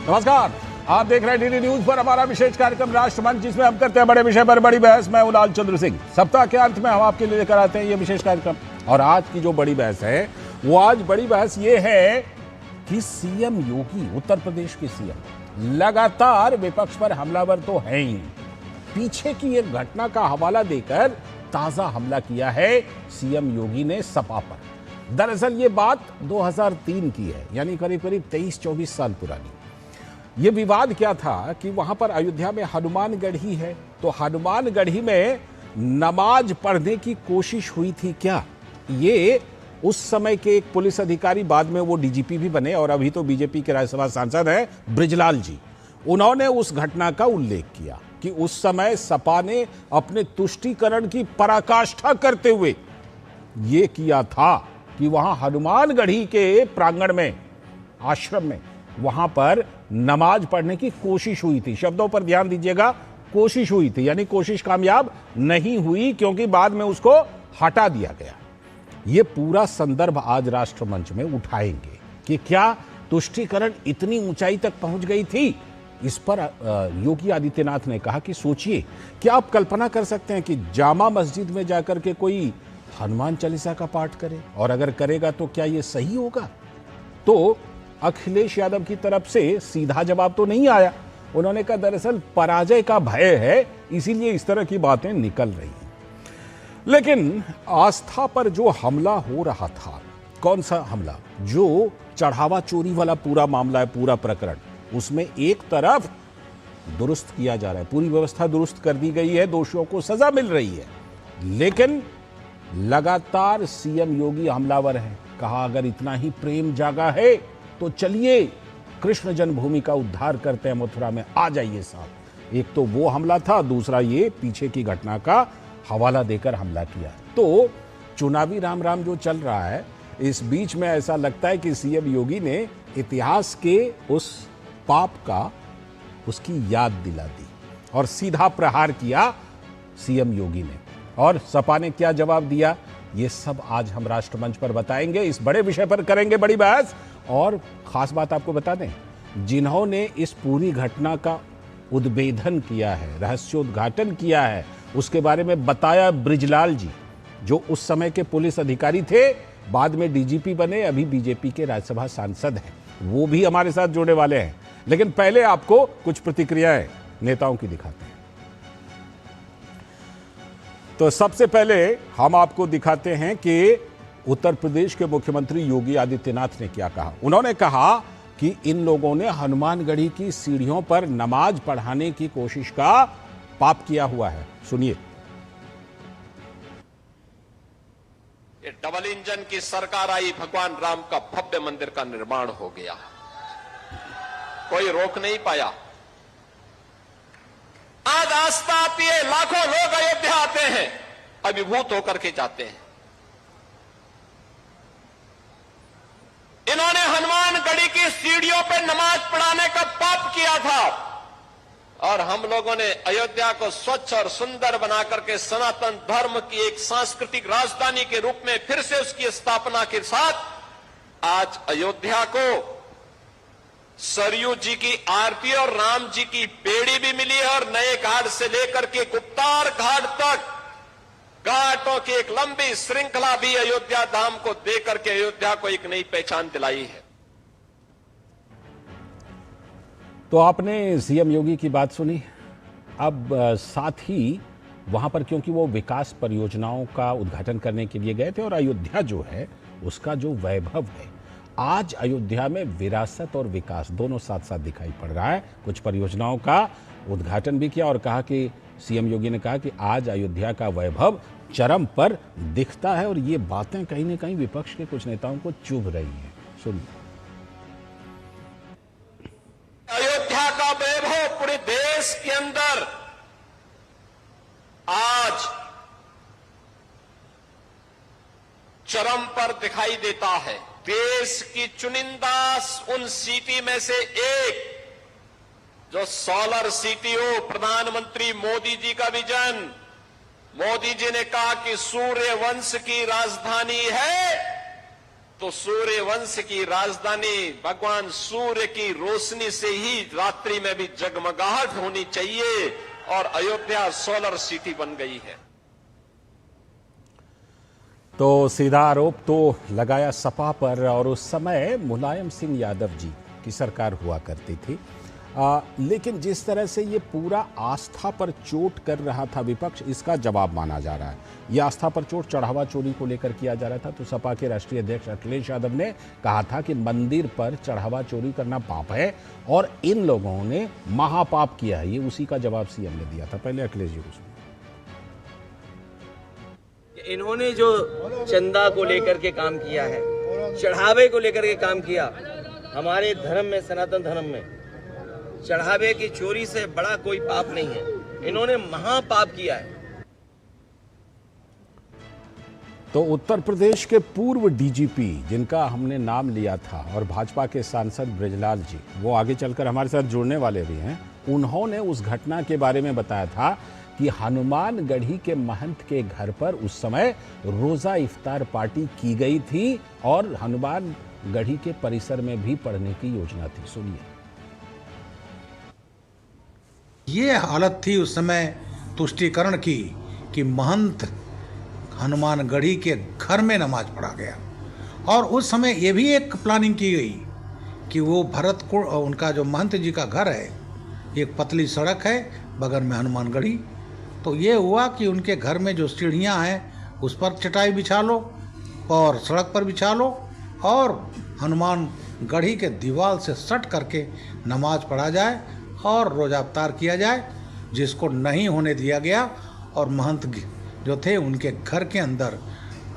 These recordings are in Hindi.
नमस्कार, आप देख रहे हैं डीडी न्यूज पर हमारा विशेष कार्यक्रम राष्ट्रमंच, जिसमें हम करते हैं बड़े विषय पर बड़ी बहस। मैं हूं लाल चंद्र सिंह। सप्ताह के अंत में हम आपके लिए लेकर आते हैं ये विशेष कार्यक्रम। और आज की जो बड़ी बहस है, वो आज बड़ी बहस ये है कि सीएम योगी, उत्तर प्रदेश के सीएम, लगातार विपक्ष पर हमलावर तो है ही, पीछे की एक घटना का हवाला देकर ताजा हमला किया है सीएम योगी ने सपा पर। दरअसल ये बात 2003 की है, यानी करीब करीब 23-24 साल पुरानी। ये विवाद क्या था कि वहां पर अयोध्या में हनुमानगढ़ी है, तो हनुमानगढ़ी में नमाज पढ़ने की कोशिश हुई थी क्या? ये उस समय के एक पुलिस अधिकारी, बाद में वो डीजीपी भी बने और अभी तो बीजेपी के राज्यसभा सांसद हैं, बृजलाल जी, उन्होंने उस घटना का उल्लेख किया कि उस समय सपा ने अपने तुष्टीकरण की पराकाष्ठा करते हुए ये किया था कि वहां हनुमानगढ़ी के प्रांगण में, आश्रम में, वहां पर नमाज पढ़ने की कोशिश हुई थी। शब्दों पर ध्यान दीजिएगा, कोशिश हुई थी, यानी कोशिश कामयाब नहीं हुई, क्योंकि बाद में उसको हटा दिया गया। यह पूरा संदर्भ आज राष्ट्रमंच में उठाएंगे कि क्या तुष्टीकरण इतनी ऊंचाई तक पहुंच गई थी। इस पर योगी आदित्यनाथ ने कहा कि सोचिए, क्या आप कल्पना कर सकते हैं कि जामा मस्जिद में जाकर के कोई हनुमान चालीसा का पाठ करे, और अगर करेगा तो क्या यह सही होगा? तो अखिलेश यादव की तरफ से सीधा जवाब तो नहीं आया। उन्होंने कहा दरअसल पराजय का भय है, इसीलिए इस तरह की बातें निकल रही हैं। लेकिन आस्था पर जो हमला हो रहा था, कौन सा हमला? जो चढ़ावा चोरी वाला पूरा मामला है, पूरा प्रकरण, उसमें एक तरफ दुरुस्त किया जा रहा है, पूरी व्यवस्था दुरुस्त कर दी गई है, दोषियों को सजा मिल रही है, लेकिन लगातार सीएम योगी हमलावर हैं। कहा अगर इतना ही प्रेम जागा है तो चलिए कृष्ण जन्मभूमि का उद्धार करते हैं, मथुरा में आ जाइए साहब। एक तो वो हमला था, दूसरा ये पीछे की घटना का हवाला देकर हमला किया। तो चुनावी राम राम जो चल रहा है, इस बीच में ऐसा लगता है कि सीएम योगी ने इतिहास के उस पाप का, उसकी याद दिला दी और सीधा प्रहार किया सीएम योगी ने। और सपा ने क्या जवाब दिया, ये सब आज हम राष्ट्रमंच पर बताएंगे। इस बड़े विषय पर करेंगे बड़ी बहस। और खास बात आपको बता दें, जिन्होंने इस पूरी घटना का उद्भेदन किया है, रहस्योद्घाटन किया है, उसके बारे में बताया बृजलाल जी, जो उस समय के पुलिस अधिकारी थे, बाद में डीजीपी बने, अभी बीजेपी के राज्यसभा सांसद हैं, वो भी हमारे साथ जुड़ने वाले हैं। लेकिन पहले आपको कुछ प्रतिक्रियाएं नेताओं की दिखाते हैं। तो सबसे पहले हम आपको दिखाते हैं कि उत्तर प्रदेश के मुख्यमंत्री योगी आदित्यनाथ ने क्या कहा। उन्होंने कहा कि इन लोगों ने हनुमानगढ़ी की सीढ़ियों पर नमाज पढ़ाने की कोशिश का पाप किया हुआ है। सुनिए। ये डबल इंजन की सरकार आई, भगवान राम का भव्य मंदिर का निर्माण हो गया, कोई रोक नहीं पाया। आज आस्था आती है, लाखों लोग अयोध्या आते हैं, अभिभूत होकर के जाते हैं। इन्होंने हनुमानगढ़ी की सीढ़ियों पर नमाज पढ़ाने का पाप किया था, और हम लोगों ने अयोध्या को स्वच्छ और सुंदर बनाकर के सनातन धर्म की एक सांस्कृतिक राजधानी के रूप में फिर से उसकी स्थापना के साथ आज अयोध्या को सरयू जी की आरती और राम जी की पेड़ी भी मिली है, और नए घाट से लेकर के गुप्तार घाट तक घाटों की एक लंबी श्रृंखला भी अयोध्या धाम को देकर के अयोध्या को एक नई पहचान दिलाई है। तो आपने सीएम योगी की बात सुनी। अब साथ ही वहां पर, क्योंकि वो विकास परियोजनाओं का उद्घाटन करने के लिए गए थे, और अयोध्या जो है उसका जो वैभव है, आज अयोध्या में विरासत और विकास दोनों साथ साथ दिखाई पड़ रहा है। कुछ परियोजनाओं का उद्घाटन भी किया और कहा कि सीएम योगी ने कहा कि आज अयोध्या का वैभव चरम पर दिखता है, और ये बातें कहीं ना कहीं विपक्ष के कुछ नेताओं को चुभ रही हैं। सुनिए। अयोध्या का वैभव पूरे देश के अंदर आज चरम पर दिखाई देता है। देश की चुनिंदा उन सिटी में से एक जो सोलर सिटी हो, प्रधानमंत्री मोदी जी का विजन। मोदी जी ने कहा कि सूर्य वंश की राजधानी है तो सूर्य वंश की राजधानी भगवान सूर्य की रोशनी से ही रात्रि में भी जगमगाहट होनी चाहिए, और अयोध्या सोलर सिटी बन गई है। तो सीधा आरोप तो लगाया सपा पर, और उस समय मुलायम सिंह यादव जी की सरकार हुआ करती थी। लेकिन जिस तरह से ये पूरा आस्था पर चोट कर रहा था विपक्ष, इसका जवाब माना जा रहा है। ये आस्था पर चोट चढ़ावा चोरी को लेकर किया जा रहा था। तो सपा के राष्ट्रीय अध्यक्ष अखिलेश यादव ने कहा था कि मंदिर पर चढ़ावा चोरी करना पाप है और इन लोगों ने महापाप किया है। ये उसी का जवाब सीएम ने दिया था। पहले अखिलेश जी को इन्होंने जो चंदा को लेकर के काम किया है, चढ़ावे को लेकर के काम किया, हमारे धर्म में, सनातन धर्म में चढ़ावे की चोरी से बड़ा कोई पाप नहीं है। इन्होंने महापाप किया है। तो उत्तर प्रदेश के पूर्व डीजीपी जिनका हमने नाम लिया था और भाजपा के सांसद बृजलाल जी, वो आगे चलकर हमारे साथ जुड़ने वाले भी हैं। उन्होंने उस घटना के बारे में बताया था कि हनुमानगढ़ी के महंत के घर पर उस समय रोजा इफ्तार पार्टी की गई थी और हनुमानगढ़ी के परिसर में भी पढ़ने की योजना थी। सुनिए। ये हालत थी उस समय तुष्टीकरण की कि महंत हनुमानगढ़ी के घर में नमाज पढ़ा गया, और उस समय ये भी एक प्लानिंग की गई कि वो भरतपुर, उनका जो महंत जी का घर है, एक पतली सड़क है बगल में हनुमानगढ़ी, तो ये हुआ कि उनके घर में जो सीढ़ियाँ हैं उस पर चटाई बिछा लो और सड़क पर बिछा लो और हनुमानगढ़ी के दीवार से सट करके नमाज पढ़ा जाए और रोजा अवतार किया जाए, जिसको नहीं होने दिया गया। और महंत जो थे उनके घर के अंदर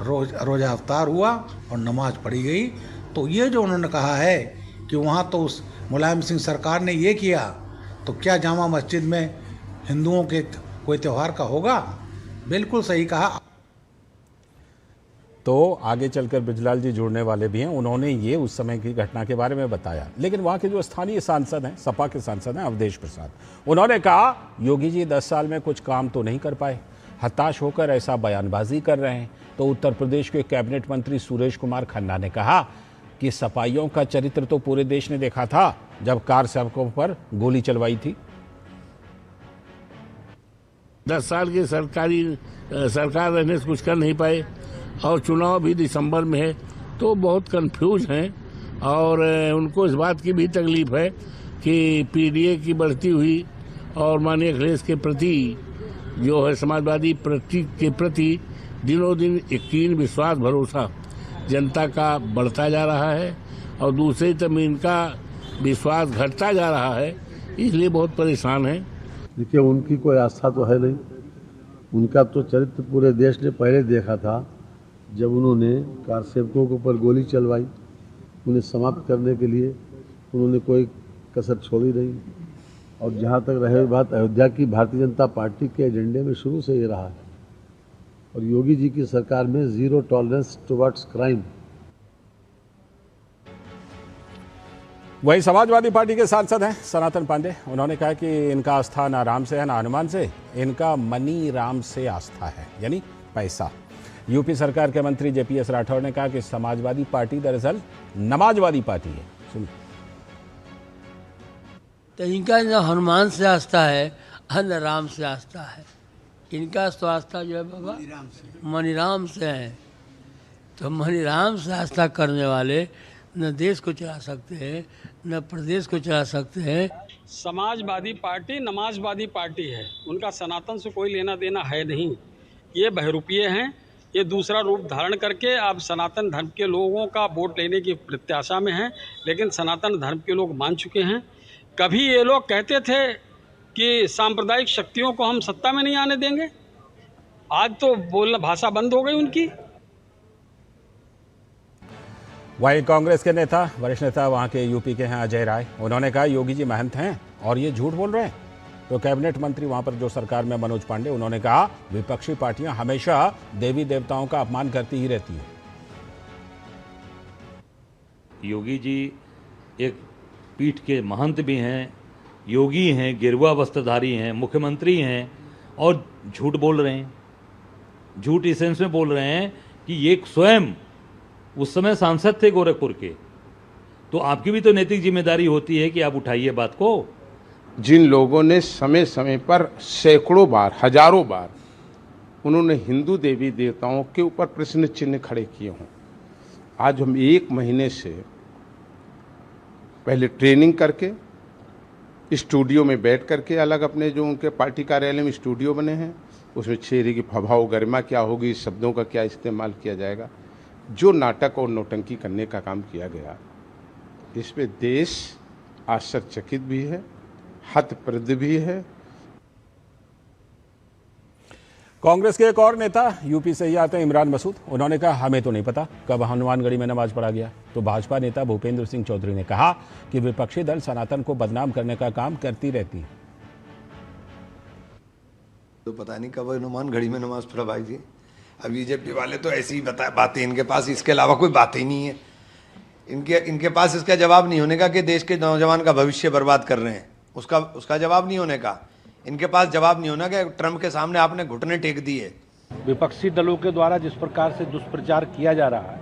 रोजा अवतार हुआ और नमाज पढ़ी गई। तो ये जो उन्होंने कहा है कि वहाँ तो उस मुलायम सिंह सरकार ने ये किया, तो क्या जामा मस्जिद में हिंदुओं के कोई त्यौहार का होगा? बिल्कुल सही कहा। तो आगे चलकर बृजलाल जी जुड़ने वाले भी हैं। उन्होंने ये उस समय की घटना के बारे में बताया। लेकिन वहाँ के जो स्थानीय सांसद हैं, सपा के सांसद हैं अवधेश प्रसाद, उन्होंने कहा योगी जी 10 साल में कुछ काम तो नहीं कर पाए, हताश होकर ऐसा बयानबाजी कर रहे हैं। तो उत्तर प्रदेश के कैबिनेट मंत्री सुरेश कुमार खन्ना ने कहा कि सपाइयों का चरित्र तो पूरे देश ने देखा था जब कार चालकों पर गोली चलवाई थी। 10 साल की सरकार रहने से कुछ कर नहीं पाए और चुनाव भी दिसंबर में है, तो बहुत कंफ्यूज हैं। और उनको इस बात की भी तकलीफ है कि पीडीए की बढ़ती हुई और माननीय अखिलेश के प्रति जो है समाजवादी के प्रति दिनों दिन यकीन, विश्वास, भरोसा जनता का बढ़ता जा रहा है और दूसरी तरफ इनका विश्वास घटता जा रहा है, इसलिए बहुत परेशान है। देखिए, उनकी कोई आस्था तो है नहीं। उनका तो चरित्र पूरे देश ने पहले देखा था जब उन्होंने कार सेवकों के ऊपर गोली चलवाई। उन्हें समाप्त करने के लिए उन्होंने कोई कसर छोड़ी नहीं। और जहाँ तक रहे बात अयोध्या की, भारतीय जनता पार्टी के एजेंडे में शुरू से ये रहा है और योगी जी की सरकार में जीरो टॉलरेंस टुवर्ड्स क्राइम। वही समाजवादी पार्टी के सांसद हैं सनातन पांडे। उन्होंने कहा कि इनका आस्था ना राम से है ना हनुमान से, इनका मनी राम से आस्था है, यानी पैसा। यूपी सरकार के मंत्री जेपीएस राठौर ने कहा कि समाजवादी पार्टी दरअसल नमाजवादी पार्टी है। सुनिए। तो इनका न हनुमान से आस्था है न राम से आस्था है। इनका तो आस्था जो है बाबा मनीराम से है। तो मनीराम से आस्था करने वाले न देश को चला सकते हैं न प्रदेश को चला सकते हैं। समाजवादी पार्टी नमाजवादी पार्टी है, उनका सनातन से कोई लेना देना है नहीं। ये बहरूपिये हैं। ये दूसरा रूप धारण करके अब सनातन धर्म के लोगों का वोट लेने की प्रत्याशा में हैं, लेकिन सनातन धर्म के लोग मान चुके हैं। कभी ये लोग कहते थे कि सांप्रदायिक शक्तियों को हम सत्ता में नहीं आने देंगे, आज तो बोलना भाषा बंद हो गई उनकी। वहीं कांग्रेस के नेता, वरिष्ठ नेता वहां के यूपी के हैं अजय राय, उन्होंने कहा योगी जी महंत हैं और ये झूठ बोल रहे हैं। तो कैबिनेट मंत्री वहां पर जो सरकार में मनोज पांडे, उन्होंने कहा विपक्षी पार्टियां हमेशा देवी देवताओं का अपमान करती ही रहती हैं। योगी जी एक पीठ के महंत भी हैं, योगी हैं, गेरुआ वस्त्रधारी हैं, मुख्यमंत्री हैं और झूठ बोल रहे हैं। झूठ इस सेंस में बोल रहे हैं कि ये स्वयं उस समय सांसद थे गोरखपुर के, तो आपकी भी तो नैतिक जिम्मेदारी होती है कि आप उठाइए बात को। जिन लोगों ने समय समय पर सैकड़ों बार, हजारों बार उन्होंने हिंदू देवी देवताओं के ऊपर प्रश्न चिन्ह खड़े किए हों, आज हम 1 महीने से पहले ट्रेनिंग करके स्टूडियो में बैठ करके, अलग अपने जो उनके पार्टी कार्यालय में स्टूडियो बने हैं, उसमें चेहरे की प्रभाव गरिमा क्या होगी, शब्दों का क्या इस्तेमाल किया जाएगा, जो नाटक और नौटंकी करने का काम किया गया, इस पे देश आश्चर्यचकित भी है, हतप्रद भी है। कांग्रेस के एक और नेता यूपी से ही आते हैं, इमरान मसूद। उन्होंने कहा हमें तो नहीं पता कब हनुमानगढ़ी में नमाज पढ़ा गया। तो भाजपा नेता भूपेंद्र सिंह चौधरी ने कहा कि विपक्षी दल सनातन को बदनाम करने का काम करती रहती है। तो पता नहीं कब हनुमानगढ़ी में नमाज पढ़ा भाई जी। अब बीजेपी वाले तो ऐसी ही बातें, इनके पास इसके अलावा कोई बात ही नहीं है। इनके पास इसका जवाब नहीं होने का कि देश के नौजवान का भविष्य बर्बाद कर रहे हैं, उसका जवाब नहीं होने का। इनके पास जवाब नहीं होना कि ट्रंप के सामने आपने घुटने टेक दिए। विपक्षी दलों के द्वारा जिस प्रकार से दुष्प्रचार किया जा रहा है,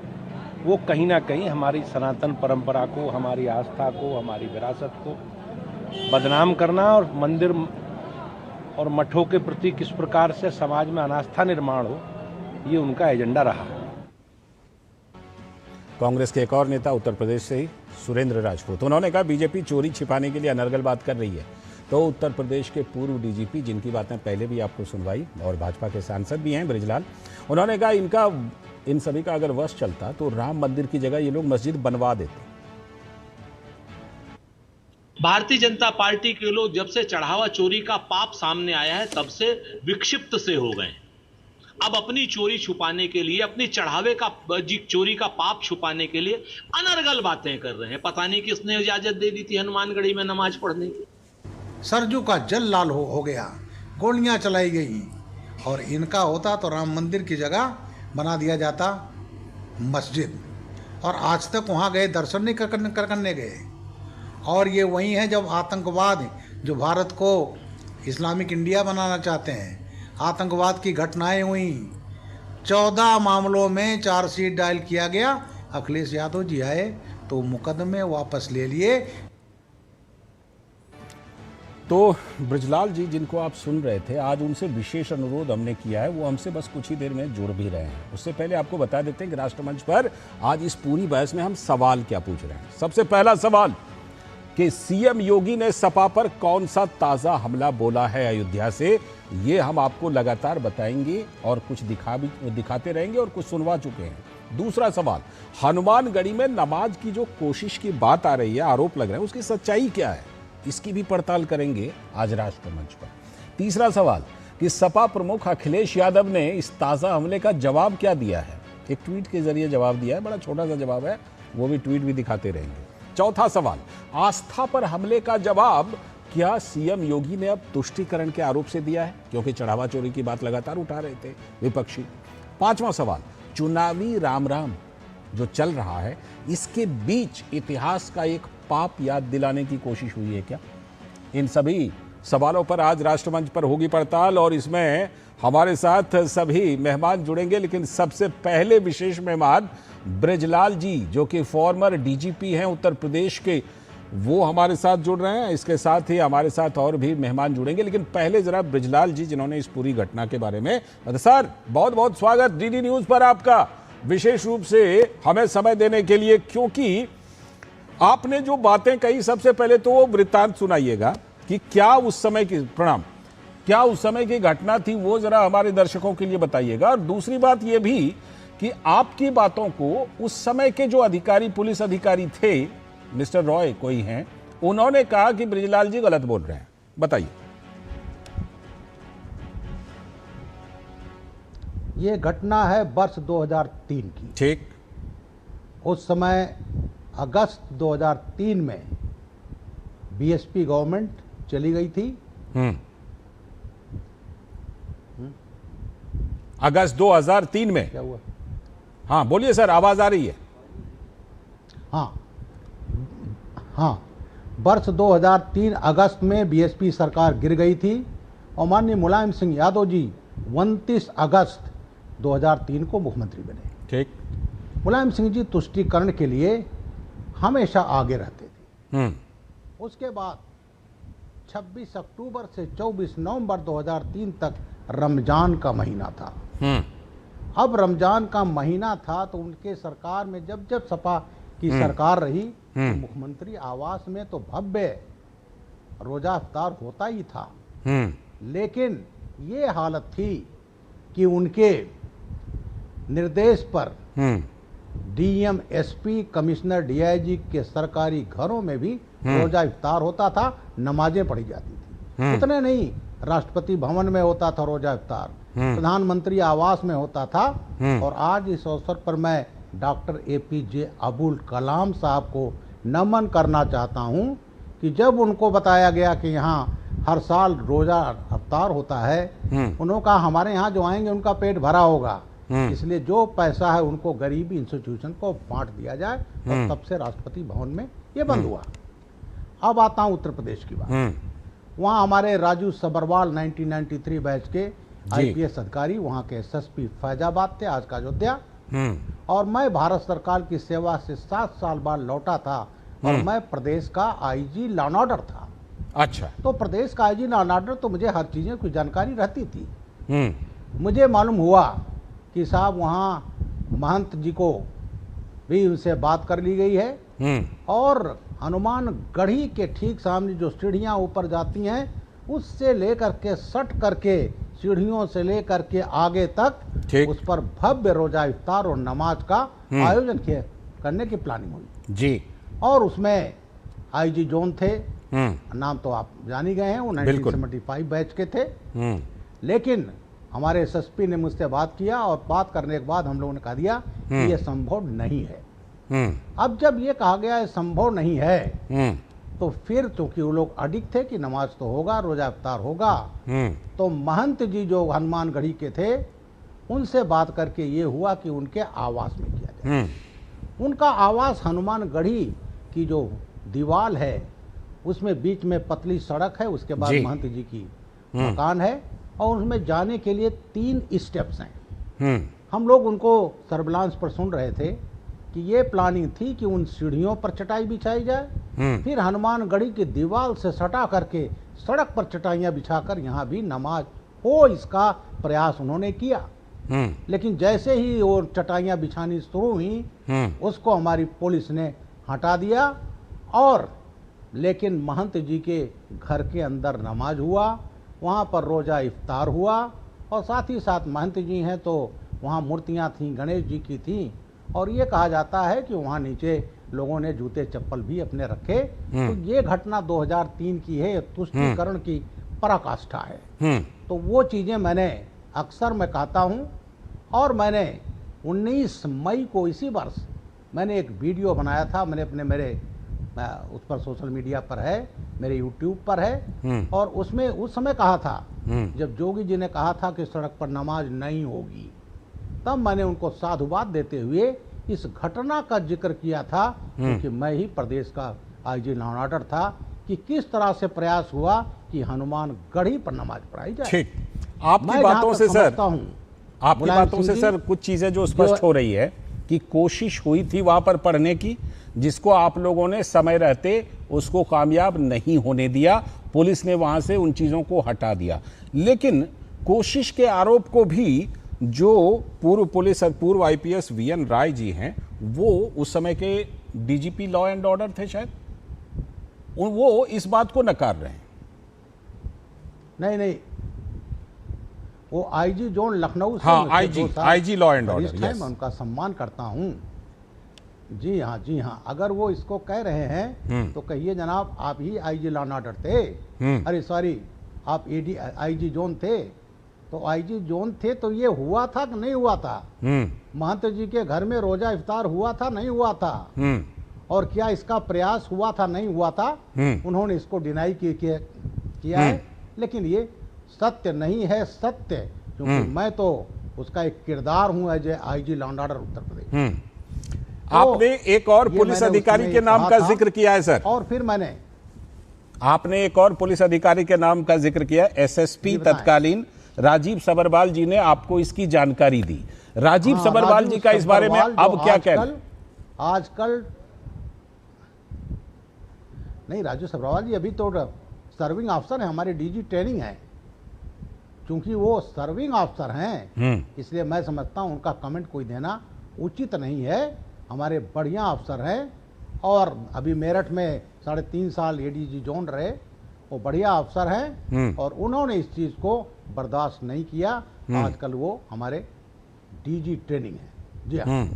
वो कहीं ना कहीं हमारी सनातन परंपरा को, हमारी आस्था को, हमारी विरासत को बदनाम करना और मंदिर और मठों के प्रति किस प्रकार से समाज में अनास्था निर्माण हो, ये उनका एजेंडा रहा है। कांग्रेस के एक और नेता उत्तर प्रदेश से ही सुरेंद्र राजपूत, उन्होंने कहा बीजेपी चोरी छिपाने के लिए अनर्गल बात कर रही है। तो उत्तर प्रदेश के पूर्व डीजीपी, जिनकी बातें पहले भी आपको सुनवाई, और भाजपा के सांसद भी हैं बृजलाल, उन्होंने कहा इन सभी का अगर वश चलता तो राम मंदिर की जगह ये लोग मस्जिद बनवा देते। भारतीय जनता पार्टी के लोग जब से चढ़ावा चोरी का पाप सामने आया है तब से विक्षिप्त से हो गए। अब अपनी चोरी छुपाने के लिए, अपनी चढ़ावे का चोरी का पाप छुपाने के लिए अनर्गल बातें कर रहे हैं। पता नहीं किसने इजाजत दे दी थी हनुमानगढ़ी में नमाज पढ़ने की। सरजू का जल लाल हो गया, गोलियां चलाई गई, और इनका होता तो राम मंदिर की जगह बना दिया जाता मस्जिद। और आज तक वहाँ गए, दर्शन नहीं करने गए। और ये वही है जब आतंकवाद, जो भारत को इस्लामिक इंडिया बनाना चाहते हैं, आतंकवाद की घटनाएं हुई, 14 मामलों में चार्जशीट डायल किया गया। अखिलेश यादव जी आए तो मुकदमे वापस ले लिए। तो बृजलाल जी, जिनको आप सुन रहे थे, आज उनसे विशेष अनुरोध हमने किया है, वो हमसे बस कुछ ही देर में जुड़ भी रहे हैं। उससे पहले आपको बता देते हैं कि राष्ट्रमंच पर आज इस पूरी बहस में हम सवाल क्या पूछ रहे हैं। सबसे पहला सवाल कि सीएम योगी ने सपा पर कौन सा ताजा हमला बोला है अयोध्या से, ये हम आपको लगातार बताएंगे और कुछ दिखाते रहेंगे और कुछ सुनवा चुके हैं। दूसरा सवाल, हनुमानगढ़ी में नमाज की जो कोशिश की बात आ रही है, आरोप लग रहा है, उसकी सच्चाई क्या है, इसकी भी पड़ताल करेंगे आज राष्ट्रमंच पर। तीसरा सवाल कि सपा प्रमुख अखिलेश यादव ने इस ताजा हमले का जवाब क्या दिया है। एक ट्वीट के जरिए जवाब दिया है, बड़ा छोटा सा जवाब है, वो भी ट्वीट भी दिखाते रहेंगे। चौथा सवाल, आस्था पर हमले का जवाब क्या सीएम योगी ने अब तुष्टीकरण के आरोप से दिया है, क्योंकि चढ़ावा चोरी की बात लगातार उठा रहे थे विपक्षी। पांचवा सवाल, चुनावी राम जो चल रहा है, इसके बीच इतिहास का एक पाप याद दिलाने की कोशिश हुई है क्या। इन सभी सवालों पर आज राष्ट्रमंच पर होगी पड़ताल, और इसमें हमारे साथ सभी मेहमान जुड़ेंगे। लेकिन सबसे पहले विशेष मेहमान बृजलाल जी, जो कि फॉर्मर डीजीपी हैं उत्तर प्रदेश के, वो हमारे साथ जुड़ रहे हैं। इसके साथ ही हमारे साथ और भी मेहमान जुड़ेंगे, लेकिन पहले जरा बृजलाल जी, जिन्होंने इस पूरी घटना के बारे में, सर बहुत बहुत स्वागत डीडी न्यूज पर आपका, विशेष रूप से हमें समय देने के लिए, क्योंकि आपने जो बातें कही, सबसे पहले तो वो वृत्तांत सुनाइएगा कि क्या उस समय की क्या उस समय की घटना थी, वो जरा हमारे दर्शकों के लिए बताइएगा। और दूसरी बात ये भी कि आपकी बातों को उस समय के जो अधिकारी, पुलिस अधिकारी थे, मिस्टर रॉय कोई हैं, उन्होंने कहा कि बृजलाल जी गलत बोल रहे हैं, बताइए। ये घटना है वर्ष 2003 की। ठीक। उस समय अगस्त 2003 में बीएसपी गवर्नमेंट चली गई थी। अगस्त 2003 में क्या हुआ? हाँ बोलिए सर, आवाज आ रही है। हाँ, वर्ष 2003 अगस्त में बीएसपी सरकार गिर गई थी और माननीय मुलायम सिंह यादव जी 29 अगस्त 2003 को मुख्यमंत्री बने। ठीक। मुलायम सिंह जी तुष्टीकरण के लिए हमेशा आगे रहते थे। उसके बाद 26 अक्टूबर से 24 नवंबर 2003 तक रमजान का महीना था। अब रमजान का महीना था तो उनके सरकार में जब जब सपा की सरकार रही तो मुख्यमंत्री आवास में तो भव्य रोजा इफ्तार होता ही था, लेकिन ये हालत थी कि उनके निर्देश पर डीएम, एसपी, कमिश्नर, डीआईजी के सरकारी घरों में भी रोजा इफ्तार होता था, नमाजें पढ़ी जाती थी। इतने नहीं, राष्ट्रपति भवन में होता था रोजा इफ्तार, प्रधानमंत्री आवास में होता था। और आज इस अवसर पर मैं डॉक्टर एपीजे अब्दुल कलाम साहब को नमन करना चाहता हूं कि जब उनको बताया गया कि यहाँ हर साल रोजा इफ्तार होता है, उन्होंने कहा हमारे यहाँ जो आएंगे उनका पेट भरा होगा, इसलिए जो पैसा है उनको गरीबी इंस्टीट्यूशन को बांट दिया जाए। और तब से राष्ट्रपति भवन में ये बंद हुआ। अब आता हूँ उत्तर प्रदेश की बात। वहाँ हमारे राजू सबरवाल 1993 बैच के आईपीएस अधिकारी, वहाँ के एसएसपी फैजाबाद थे, आज का अयोध्या। और मैं भारत सरकार की सेवा से 7 साल बाद लौटा था और मैं प्रदेश का आईजी लॉ एंड ऑर्डर था। अच्छा, तो प्रदेश का आईजी लॉ एंड ऑर्डर तो मुझे हर चीज़ें की जानकारी रहती थी। मुझे मालूम हुआ कि साहब वहाँ महंत जी को भी उनसे बात कर ली गई है और हनुमान गढ़ी के ठीक सामने जो सीढ़ियाँ ऊपर जाती हैं उससे लेकर के सट करके सीढ़ियों से लेकर के आगे तक उस पर भव्य रोजा इफ्तार और नमाज का आयोजन करने की प्लानिंग हुई जी। और उसमें आईजी जोन थे, नाम तो आप जान ही गए हैं, वो 1975 बैच के थे। लेकिन हमारे एसएसपी ने मुझसे बात किया और बात करने के बाद हम लोगों ने कहा दिया कि ये संभव नहीं है। अब जब ये कहा गया है संभव नहीं है तो फिर क्योंकि वो लोग अडिक्ट थे कि नमाज तो होगा, रोजा इफ्तार होगा, तो महंत जी जो हनुमान गढ़ी के थे उनसे बात करके ये हुआ कि उनके आवास में किया जाए। उनका आवास हनुमान गढ़ी की जो दीवार है उसमें बीच में पतली सड़क है, उसके बाद महंत जी की मकान है और उसमें जाने के लिए 3 स्टेप्स हैं। हम लोग उनको सर्विलांस पर सुन रहे थे कि ये प्लानिंग थी कि उन सीढ़ियों पर चटाई बिछाई जाए, फिर हनुमान गढ़ी की दीवार से सटा करके सड़क पर चटाइयाँ बिछाकर यहाँ भी नमाज हो, इसका प्रयास उन्होंने किया। लेकिन जैसे ही वो चटाइयाँ बिछानी शुरू हुई उसको हमारी पुलिस ने हटा दिया। और लेकिन महंत जी के घर के अंदर नमाज हुआ, वहाँ पर रोजा इफ्तार हुआ और साथ ही साथ महंत जी हैं तो वहाँ मूर्तियाँ थीं, गणेश जी की थीं। और ये कहा जाता है कि वहाँ नीचे लोगों ने जूते चप्पल भी अपने रखे। तो ये घटना 2003 की है, तुष्टीकरण की पराकाष्ठा है। तो वो चीज़ें मैंने अक्सर मैं कहता हूँ। और मैंने 19 मई को इसी वर्ष मैंने एक वीडियो बनाया था, मैंने मेरे उस पर सोशल मीडिया पर है, मेरे यूट्यूब पर है। और उसमें उस समय कहा था जब जोगी जी ने कहा था कि सड़क पर नमाज नहीं होगी, तब मैंने उनको साधुवाद देते हुए इस घटना का जिक्र किया था क्योंकि मैं ही प्रदेश का आईजी लॉ एंड ऑर्डर था कि किस तरह से प्रयास हुआ कि हनुमान गढ़ी पर नमाज पढ़ाई जाए। ठीक, आपकी बातों से सर, आपकी बातों से सर कुछ चीजें जो स्पष्ट हो रही है कि कोशिश हुई थी वहां पर पढ़ने की, जिसको आप लोगों ने समय रहते उसको कामयाब नहीं होने दिया, पुलिस ने वहां से उन चीजों को हटा दिया। लेकिन कोशिश के आरोप को भी जो पूर्व आईपीएस वीएन राय जी हैं, वो उस समय के डीजीपी लॉ एंड ऑर्डर थे शायद, वो इस बात को नकार रहे हैं। नहीं, वो आईजी जोन लखनऊ से, हाँ, आईजी लॉ एंड ऑर्डर, मैं उनका सम्मान करता हूँ। जी हाँ, अगर वो इसको कह रहे हैं तो कहिए जनाब आप ही आईजी लॉ एंड ऑर्डर थे। अरे सॉरी, आप आईजी जोन थे। तो आईजी जोन थे तो ये हुआ था कि नहीं हुआ था? महंत जी के घर में रोजा इफ्तार हुआ था नहीं हुआ था? और क्या इसका प्रयास हुआ था नहीं हुआ था? उन्होंने इसको डिनाई किया है, लेकिन ये सत्य नहीं है। सत्य, क्योंकि मैं तो उसका एक किरदार हूं as IG law and order Uttar Pradesh. आपने एक और पुलिस अधिकारी के नाम का जिक्र किया है सर, और फिर आपने एक और पुलिस अधिकारी के नाम का जिक्र किया, एसएसपी तत्कालीन राजीव सबरवाल जी ने आपको इसकी जानकारी दी। राजीव सब्रवाल जी का इस बारे में अब क्या कहना? आजकल नहीं, राजीव सब्रवाल जी अभी तो सर्विंग अफसर है, हमारे डीजी ट्रेनिंग है। क्योंकि वो सर्विंग अफसर हैं, इसलिए मैं समझता हूं उनका कमेंट कोई देना उचित नहीं है। हमारे बढ़िया अफसर हैं और अभी मेरठ में 3.5 साल एडीजी जोन रहे, वो बढ़िया अफसर हैं और उन्होंने इस चीज़ को बर्दाश्त नहीं किया। आजकल वो हमारे डीजी ट्रेनिंग है। जी हाँ।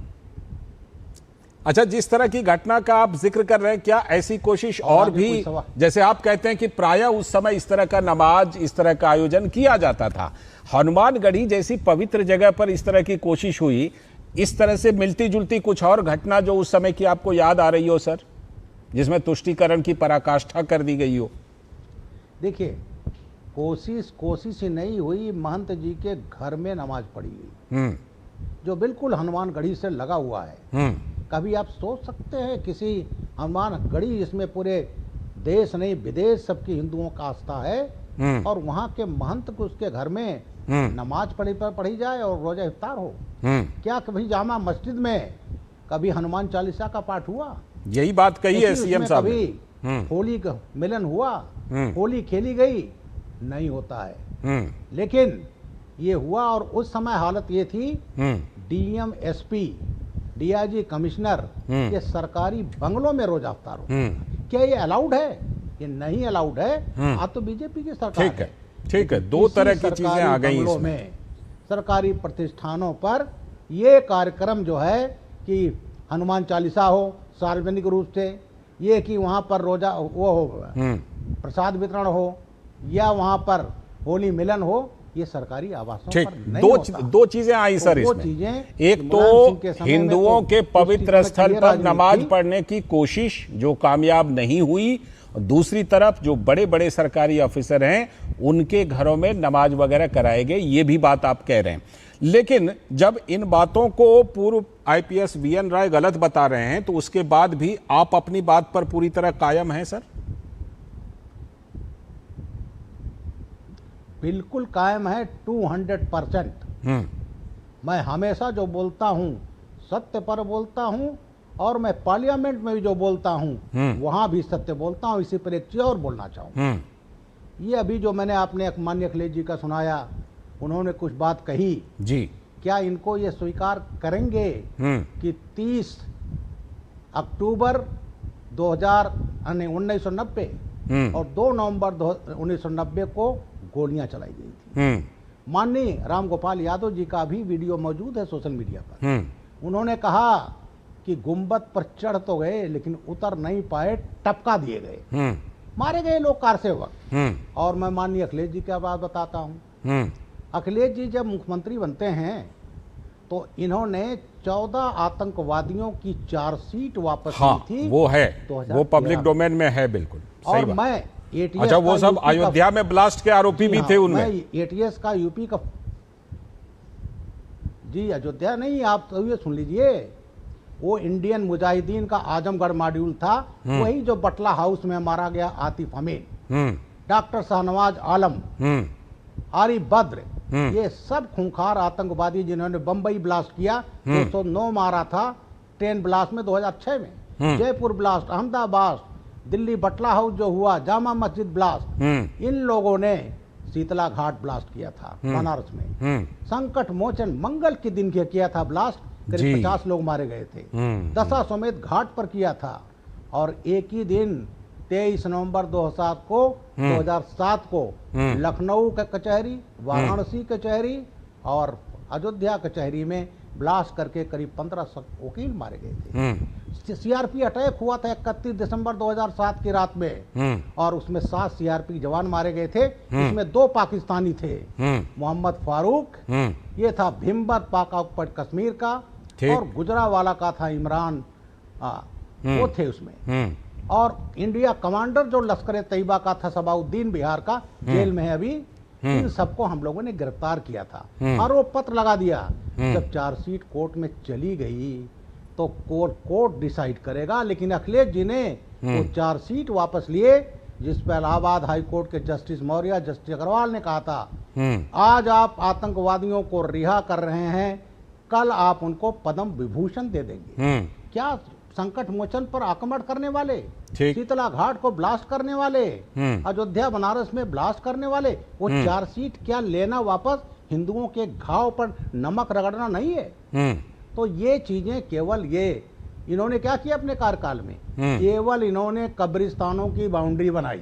अच्छा, जिस तरह की घटना का आप जिक्र कर रहे हैं, क्या ऐसी कोशिश और भी, जैसे आप कहते हैं कि प्रायः उस समय इस तरह का नमाज, इस तरह का आयोजन किया जाता था, हनुमानगढ़ी जैसी पवित्र जगह पर इस तरह की कोशिश हुई, इस तरह से मिलती जुलती कुछ और घटना जो उस समय की आपको याद आ रही हो सर, जिसमें तुष्टीकरण की पराकाष्ठा कर दी गई हो? देखिए, कोशिश ही नहीं हुई, महंत जी के घर में नमाज पढ़ी गई, जो बिल्कुल हनुमानगढ़ी से लगा हुआ है। कभी आप सोच सकते हैं किसी हनुमानगढ़ी जिसमें पूरे देश नहीं विदेश सबकी हिंदुओं का आस्था है, और वहाँ के महंत को उसके घर में नमाज पढ़ी जाए और रोजा इफ्तार हो? क्या कभी जामा मस्जिद में कभी हनुमान चालीसा का पाठ हुआ? यही बात कही है सीएम साहब ने। कभी होली का मिलन हुआ, होली खेली गई? नहीं होता है। लेकिन ये हुआ, और उस समय हालत ये थी, डीएम एसपी डीआईजी कमिश्नर ये सरकारी बंगलों में रोजा इफ्तार हो। क्या ये अलाउड है? ये नहीं अलाउड है। आज तो बीजेपी की सरकार है। ठीक है, दो तरह की चीजें आ गई इसमें। सरकारी प्रतिष्ठानों पर ये कार्यक्रम जो है कि हनुमान चालीसा हो सार्वजनिक रूप से, ये कि वहाँ पर रोजा वो हो, प्रसाद वितरण हो, या वहाँ पर होली मिलन हो, ये सरकारी आवासों पर नहीं होता। दो चीजें आई सर इसमें। एक तो हिंदुओं के पवित्र स्थल पर नमाज पढ़ने की कोशिश जो कामयाब नहीं हुई, दूसरी तरफ जो बड़े बड़े सरकारी ऑफिसर हैं उनके घरों में नमाज वगैरह कराए गए, ये भी बात आप कह रहे हैं। लेकिन जब इन बातों को पूर्व आईपीएस वीएन राय गलत बता रहे हैं, तो उसके बाद भी आप अपनी बात पर पूरी तरह कायम हैं सर? बिल्कुल कायम है, 200%। मैं हमेशा जो बोलता हूं सत्य पर बोलता हूं, और मैं पार्लियामेंट में भी जो बोलता हूं वहां भी सत्य बोलता हूं। इसी पर एक चीज और बोलना चाहूंगा। ये अभी जो मैंने आपने एक माननीय अखिलेश जी का सुनाया, उन्होंने कुछ बात कही जी, क्या इनको ये स्वीकार करेंगे कि 30 अक्टूबर 1990 और 2 नवंबर 1990 को गोलियां चलाई गई थी? माननीय रामगोपाल यादव जी का भी वीडियो मौजूद है सोशल मीडिया पर। उन्होंने कहा कि गुंबद पर चढ़ तो गए लेकिन उतर नहीं पाए, टपका दिए गए, मारे गए लोग कार सेवक। और मैं माननीय अखिलेश जी की बात बताता हूं। अखिलेश जी जब मुख्यमंत्री बनते हैं तो इन्होंने 14 आतंकवादियों की चार्जशीट वापस ली थी। वो है, वो पब्लिक डोमेन में है, बिल्कुल सही बात। मैं ATS अच्छा, वो सब अयोध्या में ब्लास्ट के आरोपी भी थे उनमें। ATS का यूपी का, जी अयोध्या नहीं, आप तो ये सुन लीजिए, वो इंडियन मुजाहिदीन का आजमगढ़ मॉड्यूल था, वही जो बटला हाउस में मारा गया आतिफ अमीन, डॉक्टर शाहनवाज आलम, आरिफ बद्र, ये सब खूंखार आतंकवादी जिन्होंने बंबई ब्लास्ट किया, 209 मारा था, ट्रेन ब्लास्ट में 2006 में, जयपुर ब्लास्ट, अहमदाबाद, दिल्ली बटला हाउस जो हुआ, जामा मस्जिद ब्लास्ट, इन लोगों ने शीतला घाट ब्लास्ट किया था बनारस में, संकट मोचन मंगल के दिन किया था ब्लास्ट, करीब 50 लोग मारे गए थे, दशाश्वमेध घाट पर किया था। और एक ही दिन 23 नवंबर 2007 को लखनऊ का कचहरी, वाराणसी कचहरी और अयोध्या कचहरी में ब्लास्ट करके करीब 1500 वकील मारे गए थे। सीआरपी अटैक हुआ था 31 दिसंबर 2007 की रात में, और उसमें 7 सीआरपी जवान मारे गए थे, इसमें 2 पाकिस्तानी थे, मोहम्मद फारूक, ये था भीमबत पाक कश्मीर का, और गुजरावाला का था इमरान, वो थे उसमें। और इंडिया कमांडर जो लश्कर तैयबा का था सबाउद्दीन बिहार का, जेल में है अभी। इन सबको हम लोगों ने गिरफ्तार किया था, आरोप पत्र लगा दिया। जब चार्जशीट कोर्ट में चली गई तो कोर्ट डिसाइड करेगा, लेकिन अखिलेश जी ने वो चार्जशीट वापस लिए, जिस पर इलाहाबाद हाई कोर्ट के जस्टिस मौर्य, जस्टिस अग्रवाल ने कहा था, आज आप आतंकवादियों को रिहा कर रहे हैं, कल आप उनको पद्म विभूषण दे देंगे। क्या संकट मोचन पर आक्रमण करने वाले, शीतला घाट को ब्लास्ट करने वाले, अयोध्या बनारस में ब्लास्ट करने वाले, वो चार्जशीट क्या लेना वापस हिंदुओं के घाव पर नमक रगड़ना नहीं है। तो ये चीजें केवल ये इन्होंने क्या किया अपने कार्यकाल में, केवल इन्होंने कब्रिस्तानों की बाउंड्री बनाई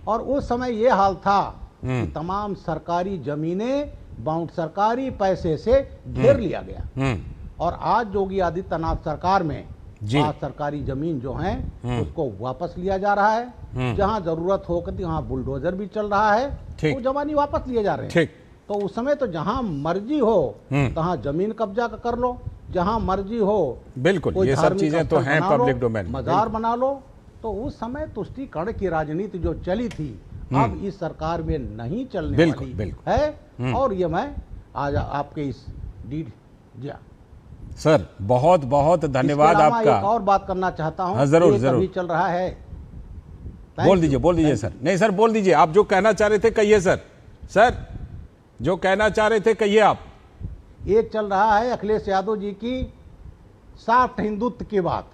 और उस समय ये हाल था कि तमाम सरकारी जमीनें सरकारी पैसे से घेर लिया गया। और आज योगी आदित्यनाथ सरकार में आज सरकारी जमीन जो है उसको वापस लिया जा रहा है। जहां जरूरत होकर वहां बुलडोजर भी चल रहा है, वो जमानी वापस लिए जा रहे हैं। तो उस समय तो जहां मर्जी हो तहां जमीन कब्जा कर लो, जहां मर्जी हो बिल्कुल ये सब चीजें तो हैं पब्लिक डोमेन, मजार बना लो। तो उस समय तुष्टीकरण की राजनीति जो चली थी अब इस सरकार में नहीं चलने वाली है। और ये मैं आज आपके इस सर बहुत बहुत धन्यवाद आपका। एक और बात करना चाहता हूँ। जरूर जरूर चल रहा है, बोल दीजिए सर। नहीं सर बोल दीजिए, आप जो कहना चाह रहे थे कहिए सर। सर जो कहना चाह रहे थे कहिए आप। एक चल रहा है अखिलेश यादव जी की सॉफ्ट हिंदुत्व की बात।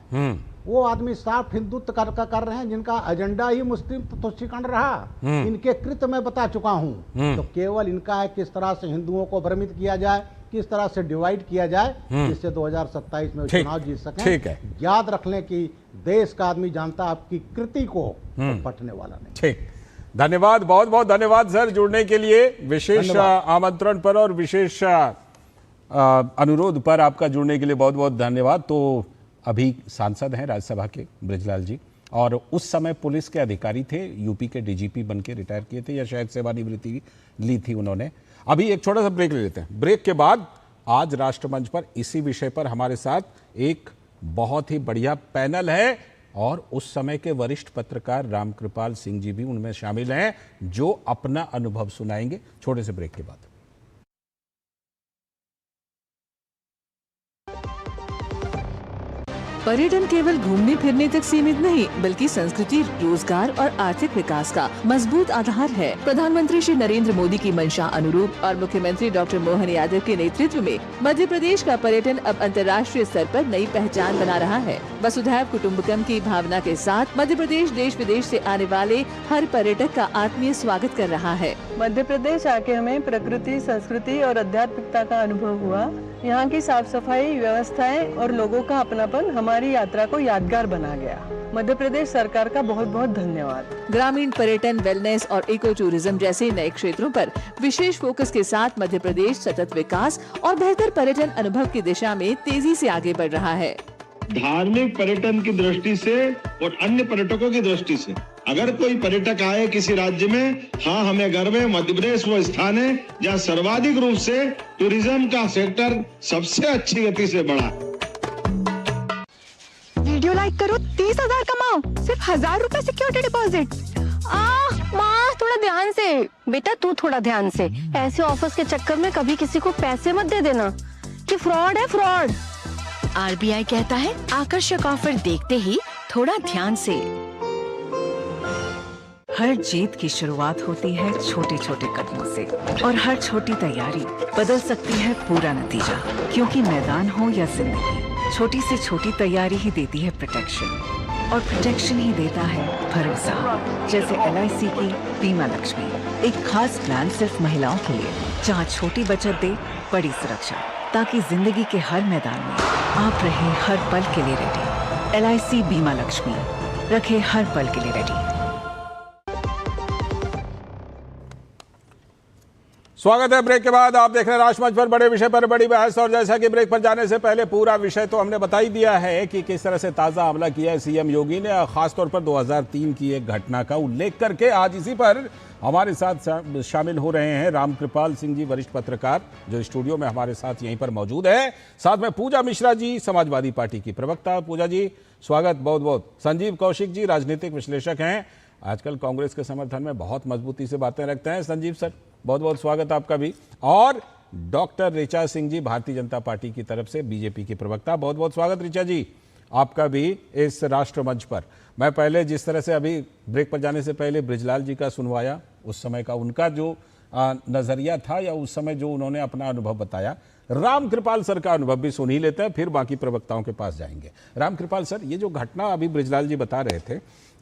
वो आदमी सॉफ्ट हिंदुत्व कर रहे हैं जिनका एजेंडा ही मुस्लिम तुष्टीकरण रहा। इनके कृत्य मैं बता चुका हूं। तो केवल इनका है किस तरह से हिंदुओं को भ्रमित किया जाए, किस तरह से डिवाइड किया जाए जिससे 2027 में चुनाव जीत सकें। ठीक है, याद रख लें कि देश का आदमी जानता आपकी कृति को पटने वाला नहीं। ठीक, धन्यवाद, बहुत बहुत धन्यवाद सर जुड़ने के लिए। विशेष आमंत्रण पर और विशेष अनुरोध पर आपका जुड़ने के लिए बहुत बहुत धन्यवाद। तो अभी सांसद हैं राज्यसभा के बृजलाल जी, और उस समय पुलिस के अधिकारी थे, यूपी के डीजीपी बन के रिटायर किए थे या शायद सेवानिवृत्ति ली थी उन्होंने। अभी एक छोटा सा ब्रेक ले लेते हैं। ब्रेक के बाद आज राष्ट्रमंच पर इसी विषय पर हमारे साथ एक बहुत ही बढ़िया पैनल है और उस समय के वरिष्ठ पत्रकार रामकृपाल सिंह जी भी उनमें शामिल हैं जो अपना अनुभव सुनाएंगे छोटे से ब्रेक के बाद। पर्यटन केवल घूमने फिरने तक सीमित नहीं बल्कि संस्कृति, रोजगार और आर्थिक विकास का मजबूत आधार है। प्रधानमंत्री श्री नरेंद्र मोदी की मंशा अनुरूप और मुख्यमंत्री डॉक्टर मोहन यादव के नेतृत्व में मध्य प्रदेश का पर्यटन अब अंतर्राष्ट्रीय स्तर पर नई पहचान बना रहा है। वसुधैव कुटुम्बकम की भावना के साथ मध्य प्रदेश देश विदेश से आने वाले हर पर्यटक का आत्मीय स्वागत कर रहा है। मध्य प्रदेश आके हमें प्रकृति, संस्कृति और आध्यात्मिकता का अनुभव हुआ। यहाँ की साफ सफाई, व्यवस्थाएं और लोगों का अपनापन हमारी यात्रा को यादगार बना गया। मध्य प्रदेश सरकार का बहुत बहुत धन्यवाद। ग्रामीण पर्यटन, वेलनेस और इको टूरिज्म जैसे नए क्षेत्रों पर विशेष फोकस के साथ मध्य प्रदेश सतत विकास और बेहतर पर्यटन अनुभव की दिशा में तेजी से आगे बढ़ रहा है। धार्मिक पर्यटन की दृष्टि से और अन्य पर्यटकों की दृष्टि से अगर कोई पर्यटक आए किसी राज्य में, हाँ हमें गर्व है मध्य प्रदेश वो स्थान है जहाँ सर्वाधिक रूप से टूरिज्म का सेक्टर सबसे अच्छी गति से बढ़ा। वीडियो लाइक करो, 30,000 कमाओ, सिर्फ 1,000 रुपए सिक्योरिटी डिपॉजिट। माँ थोड़ा ध्यान से, बेटा तू थोड़ा ध्यान से। ऐसे ऑफर्स के चक्कर में कभी किसी को पैसे मत दे देना, कि फ्रॉड है फ्रॉड। आरबीआई कहता है आकर्षक ऑफर देखते ही थोड़ा ध्यान से। हर जीत की शुरुआत होती है छोटे छोटे कदमों से और हर छोटी तैयारी बदल सकती है पूरा नतीजा। क्योंकि मैदान हो या जिंदगी, छोटी से छोटी तैयारी ही देती है प्रोटेक्शन और प्रोटेक्शन ही देता है भरोसा। जैसे LIC की बीमा लक्ष्मी, एक खास प्लान सिर्फ महिलाओं के लिए जहां छोटी बचत दे बड़ी सुरक्षा, ताकि जिंदगी के हर मैदान में आप रहे हर पल के लिए रेडी। LIC बीमा लक्ष्मी, रखे हर पल के लिए रेडी। स्वागत है ब्रेक के बाद। आप देख रहे हैं राष्ट्रमंच पर बड़े विषय पर बड़ी बहस। और जैसा कि ब्रेक पर जाने से पहले पूरा विषय तो हमने बता ही दिया है कि किस तरह से ताजा हमला किया है सीएम योगी ने, खासतौर पर 2003 की एक घटना का उल्लेख करके। आज इसी पर हमारे साथ शामिल हो रहे हैं रामकृपाल सिंह जी, वरिष्ठ पत्रकार, जो स्टूडियो में हमारे साथ यहीं पर मौजूद है। साथ में पूजा मिश्रा जी, समाजवादी पार्टी की प्रवक्ता। पूजा जी स्वागत बहुत बहुत। संजीव कौशिक जी राजनीतिक विश्लेषक हैं, आजकल कांग्रेस के समर्थन में बहुत मजबूती से बातें रखते हैं। संजीव सर बहुत बहुत स्वागत आपका भी। और डॉक्टर ऋचा सिंह जी, भारतीय जनता पार्टी की तरफ से बीजेपी की प्रवक्ता, बहुत बहुत स्वागत ऋचा जी आपका भी इस राष्ट्रमंच पर। मैं पहले जिस तरह से अभी ब्रेक पर जाने से पहले बृजलाल जी का सुनवाया, उस समय का उनका जो नज़रिया था या उस समय जो उन्होंने अपना अनुभव बताया, रामकृपाल सर का अनुभव भी सुन ही लेते हैं, फिर बाकी प्रवक्ताओं के पास जाएंगे। रामकृपाल सर, ये जो घटना अभी बृजलाल जी बता रहे थे,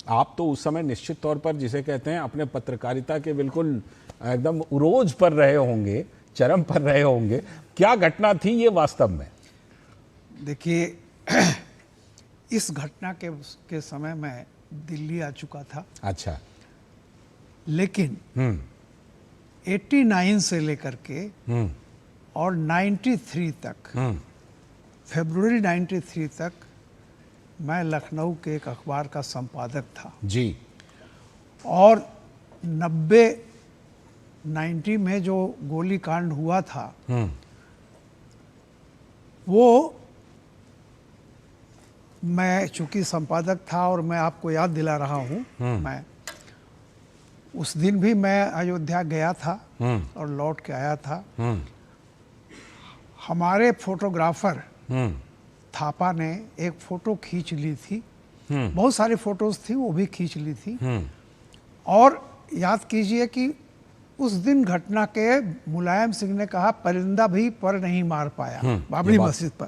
आप तो उस समय निश्चित तौर पर जिसे कहते हैं अपने पत्रकारिता के बिल्कुल एकदम उरोज पर रहे होंगे, चरम पर रहे होंगे। क्या घटना थी ये वास्तव में? देखिए, इस घटना के समय मैं दिल्ली आ चुका था। अच्छा। लेकिन 89 से लेकर के और 93 तक, फरवरी 93 तक मैं लखनऊ के एक अखबार का संपादक था जी। और 90 में जो गोली कांड हुआ था वो मैं चूंकि संपादक था और मैं आपको याद दिला रहा हूँ, मैं उस दिन भी मैं अयोध्या गया था और लौट के आया था। हमारे फोटोग्राफर थापा ने एक फोटो खींच ली थी, बहुत सारी फोटोज थी, वो भी खींच ली थी। और याद कीजिए कि उस दिन घटना के मुलायम सिंह ने कहा परिंदा भी पर नहीं मार पाया बाबरी मस्जिद पर।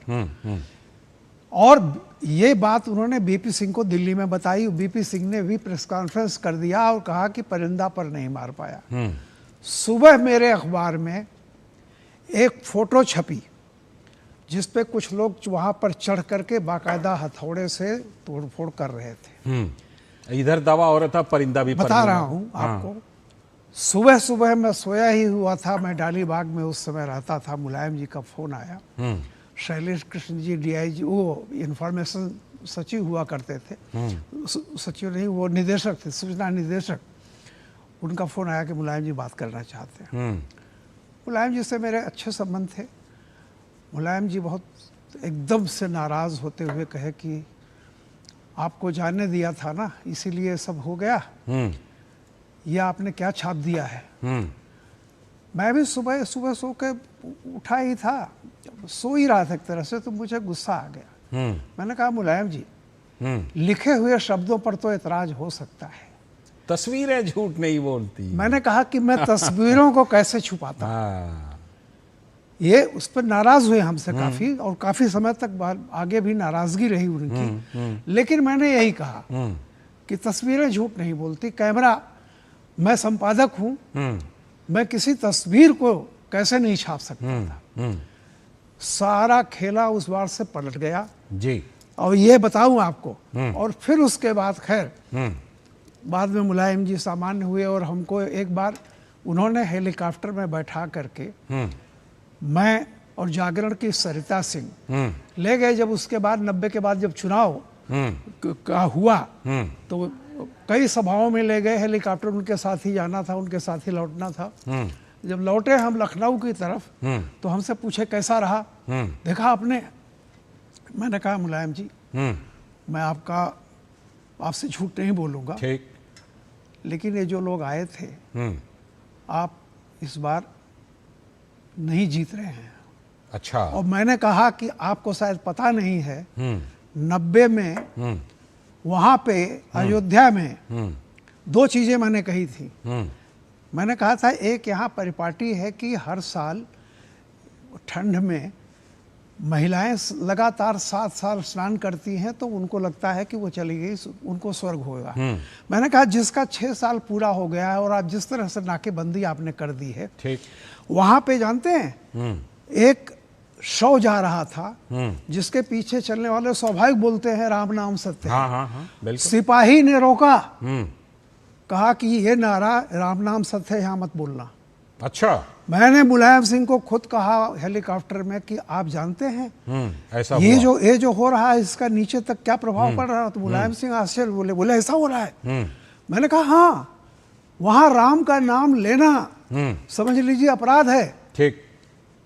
और ये बात उन्होंने बीपी सिंह को दिल्ली में बताई। बीपी सिंह ने भी प्रेस कॉन्फ्रेंस कर दिया और कहा कि परिंदा पर नहीं मार पाया। सुबह मेरे अखबार में एक फोटो छपी जिस पे कुछ लोग वहां पर चढ़ करके बाकायदा हथौड़े से तोड़फोड़ कर रहे थे। इधर दावा हो रहा था परिंदा भी बता रहा हूं आपको। सुबह सुबह मैं सोया ही हुआ था, मैं डालीबाग में उस समय रहता था। मुलायम जी का फोन आया। शैलेश कृष्ण जी DIG, वो इंफॉर्मेशन सचिव हुआ करते थे, सचिव नहीं, वो निदेशक थे, सूचना निदेशक। उनका फोन आया कि मुलायम जी बात करना चाहते हैं। मुलायम जी से मेरे अच्छे संबंध थे। मुलायम जी बहुत एकदम से नाराज होते हुए कहे कि आपको जाने दिया था ना, इसीलिए सब हो गया, यह आपने क्या छाप दिया है। मैं भी सुबह सुबह सो के उठा ही था, सो ही रहा था एक तरह से, तो मुझे गुस्सा आ गया। मैंने कहा मुलायम जी, लिखे हुए शब्दों पर तो एतराज हो सकता है, तस्वीरें झूठ नहीं बोलती। मैंने कहा कि मैं तस्वीरों को कैसे छुपाता। ये उस पर नाराज हुए हमसे काफी, और काफी समय तक आगे भी नाराजगी रही उनकी। लेकिन मैंने यही कहा कि तस्वीरें झूठ नहीं बोलती। कैमरा, मैं संपादक हूं, मैं किसी तस्वीर को कैसे नहीं छाप सकता था। सारा खेला उस बार से पलट गया जी। और ये बताऊं आपको, और फिर उसके बाद खैर बाद में मुलायम जी सामान्य हुए और हमको एक बार उन्होंने हेलीकॉप्टर में बैठा करके मैं और जागरण की सरिता सिंह ले गए। जब उसके बाद 90 के बाद जब चुनाव का हुआ तो कई सभाओं में ले गए, हेलीकॉप्टर उनके साथ ही जाना था, उनके साथ ही लौटना था। जब लौटे हम लखनऊ की तरफ तो हमसे पूछे कैसा रहा, देखा आपने। मैंने कहा मुलायम जी, मैं आपसे झूठ नहीं बोलूंगा, लेकिन ये जो लोग आए थे, आप इस बार नहीं जीत रहे हैं। अच्छा। और मैंने कहा कि आपको शायद पता नहीं है, 90 में वहां पे अयोध्या में 2 चीजें मैंने कही थी। मैंने कहा था एक यहाँ परिपाटी है कि हर साल ठंड में महिलाएं लगातार 7 साल स्नान करती हैं तो उनको लगता है कि वो चली गई, उनको स्वर्ग होगा। मैंने कहा जिसका 6 साल पूरा हो गया है और आप जिस तरह से नाकेबंदी आपने कर दी है, वहां पे जानते हैं एक शव जा रहा था जिसके पीछे चलने वाले स्वाभाविक बोलते हैं राम नाम सत्य। बिल्कुल। सिपाही ने रोका, कहा कि ये नारा राम नाम सत्य है, यहाँ मत बोलना। अच्छा। मैंने मुलायम सिंह को खुद कहा हेलीकॉप्टर में कि आप जानते हैं ऐसा ये जो हो रहा है इसका नीचे तक क्या प्रभाव पड़ रहा है। तो मुलायम सिंह आश्चर्य बोले ऐसा हो रहा है। मैंने कहा हाँ, वहां राम का नाम लेना समझ लीजिए अपराध है। ठीक।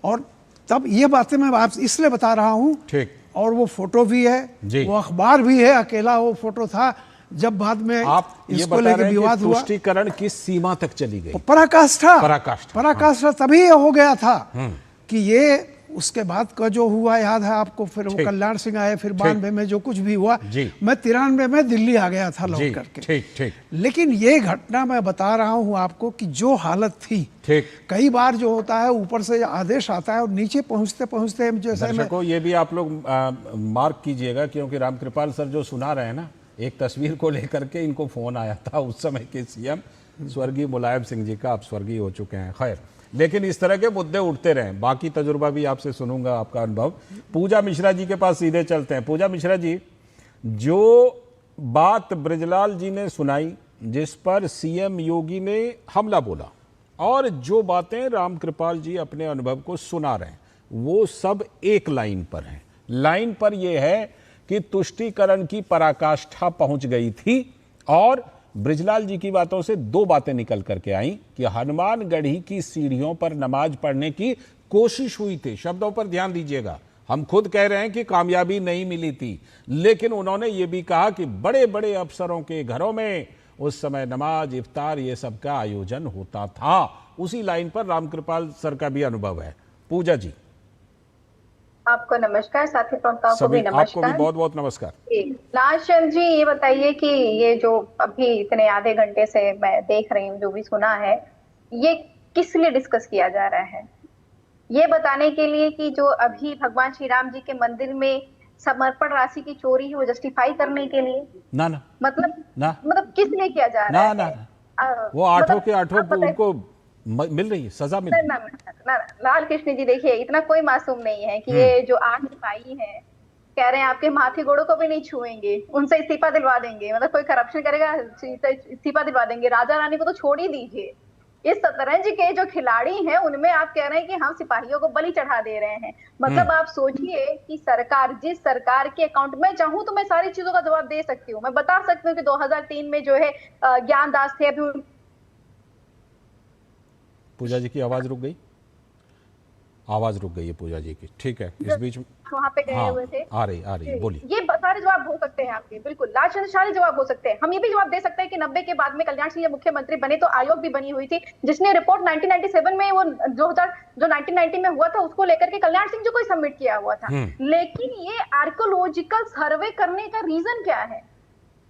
और तब ये बातें मैं आप इसलिए बता रहा हूँ। ठीक। और वो फोटो भी है, वो अखबार भी है, अकेला वो फोटो था। जब बाद में आप इसको लेकर विवाद हुआ, तुष्टीकरण किस सीमा तक चली गई? पराकाष्ठा तभी हो गया था कि ये उसके बाद का जो हुआ याद है आपको, फिर वो कल्याण सिंह आए, फिर 92 में जो कुछ भी हुआ, मैं 93 में दिल्ली आ गया था लौट करके। ठीक। लेकिन ये घटना मैं बता रहा हूँ आपको कि जो हालत थी, कई बार जो होता है ऊपर से आदेश आता है और नीचे पहुंचते पहुंचते जैसे दर्शकों ये भी आप लोग मार्क कीजिएगा, क्योंकि रामकृपाल सर जो सुना रहे हैं ना, एक तस्वीर को लेकर के इनको फोन आया था उस समय के सीएम स्वर्गीय मुलायम सिंह जी का, आप स्वर्गीय हो चुके हैं। खैर, लेकिन इस तरह के मुद्दे उठते रहे। बाकी तजुर्बा भी आपसे सुनूंगा, आपका अनुभव। पूजा मिश्रा जी के पास सीधे चलते हैं। पूजा मिश्रा जी, जो बात बृजलाल जी ने सुनाई, जिस पर सीएम योगी ने हमला बोला, और जो बातें रामकृपाल जी अपने अनुभव को सुना रहे हैं, वो सब एक लाइन पर हैं। लाइन पर यह है कि तुष्टीकरण की पराकाष्ठा पहुंच गई थी, और बृजलाल जी की बातों से दो बातें निकल करके आई कि हनुमानगढ़ी की सीढ़ियों पर नमाज पढ़ने की कोशिश हुई थी। शब्दों पर ध्यान दीजिएगा, हम खुद कह रहे हैं कि कामयाबी नहीं मिली थी, लेकिन उन्होंने ये भी कहा कि बड़े बड़े अफसरों के घरों में उस समय नमाज, इफ्तार, ये सब का आयोजन होता था। उसी लाइन पर रामकृपाल सर का भी अनुभव है। पूजा जी, आपको नमस्कार, साथी प्रवक्ताओं को भी नमस्कार। आपको भी बहुत बहुत नमस्कार। लालचंद जी, ये बताइए कि ये जो अभी इतने आधे घंटे से मैं देख रही हूँ, जो भी सुना है, ये किस लिए डिस्कस किया जा रहा है? ये बताने के लिए कि जो अभी भगवान श्री राम जी के मंदिर में समर्पण राशि की चोरी है, वो जस्टिफाई करने के लिए? ना मतलब किस लिए किया जा रहा है? वो आठों के आठों उनको मिल रही है, सजा मिल रही है। लाल कृष्ण जी, देखिए, इतना कोई मासूम नहीं है कि ये जो 8 सिपाही हैं, कह रहे हैं आपके माथे गोड़ों को भी नहीं छुएंगे, उनसे इस्तीफा दिलवा देंगे। मतलब कोई करप्शन करेगा, इस्तीफा दिलवा देंगे। राजा रानी को तो छोड़ ही दीजिए, इस शतरंज के जो खिलाड़ी हैं उनमें आप कह रहे हैं कि हम सिपाहियों को बलि चढ़ा दे रहे हैं। मतलब आप सोचिए कि सरकार, जिस सरकार के अकाउंट में चाहूं तो मैं सारी चीजों का जवाब दे सकती हूँ। मैं बता सकती हूँ कि 2003 में जो है ज्ञानदास थे, अभी पूजा जी की आवाज रुक गई, आवाज रुक गई है पूजा जी की। ठीक है, इस बीच वहां पे गए हुए थे। आ रही, बोलिए। ये सारे जवाब हो सकते हैं आपके, बिल्कुल लालचंद सारे जवाब हो सकते हैं। हम ये भी जवाब दे सकते हैं कि 90 के बाद में कल्याण सिंह मुख्यमंत्री बने तो आयोग भी बनी हुई थी, जिसने रिपोर्ट 1997 में, वो जो 1990 में हुआ था, उसको लेकर के कल्याण सिंह जी को सबमिट किया हुआ था। लेकिन ये आर्कियोलॉजिकल सर्वे करने का रीजन क्या है?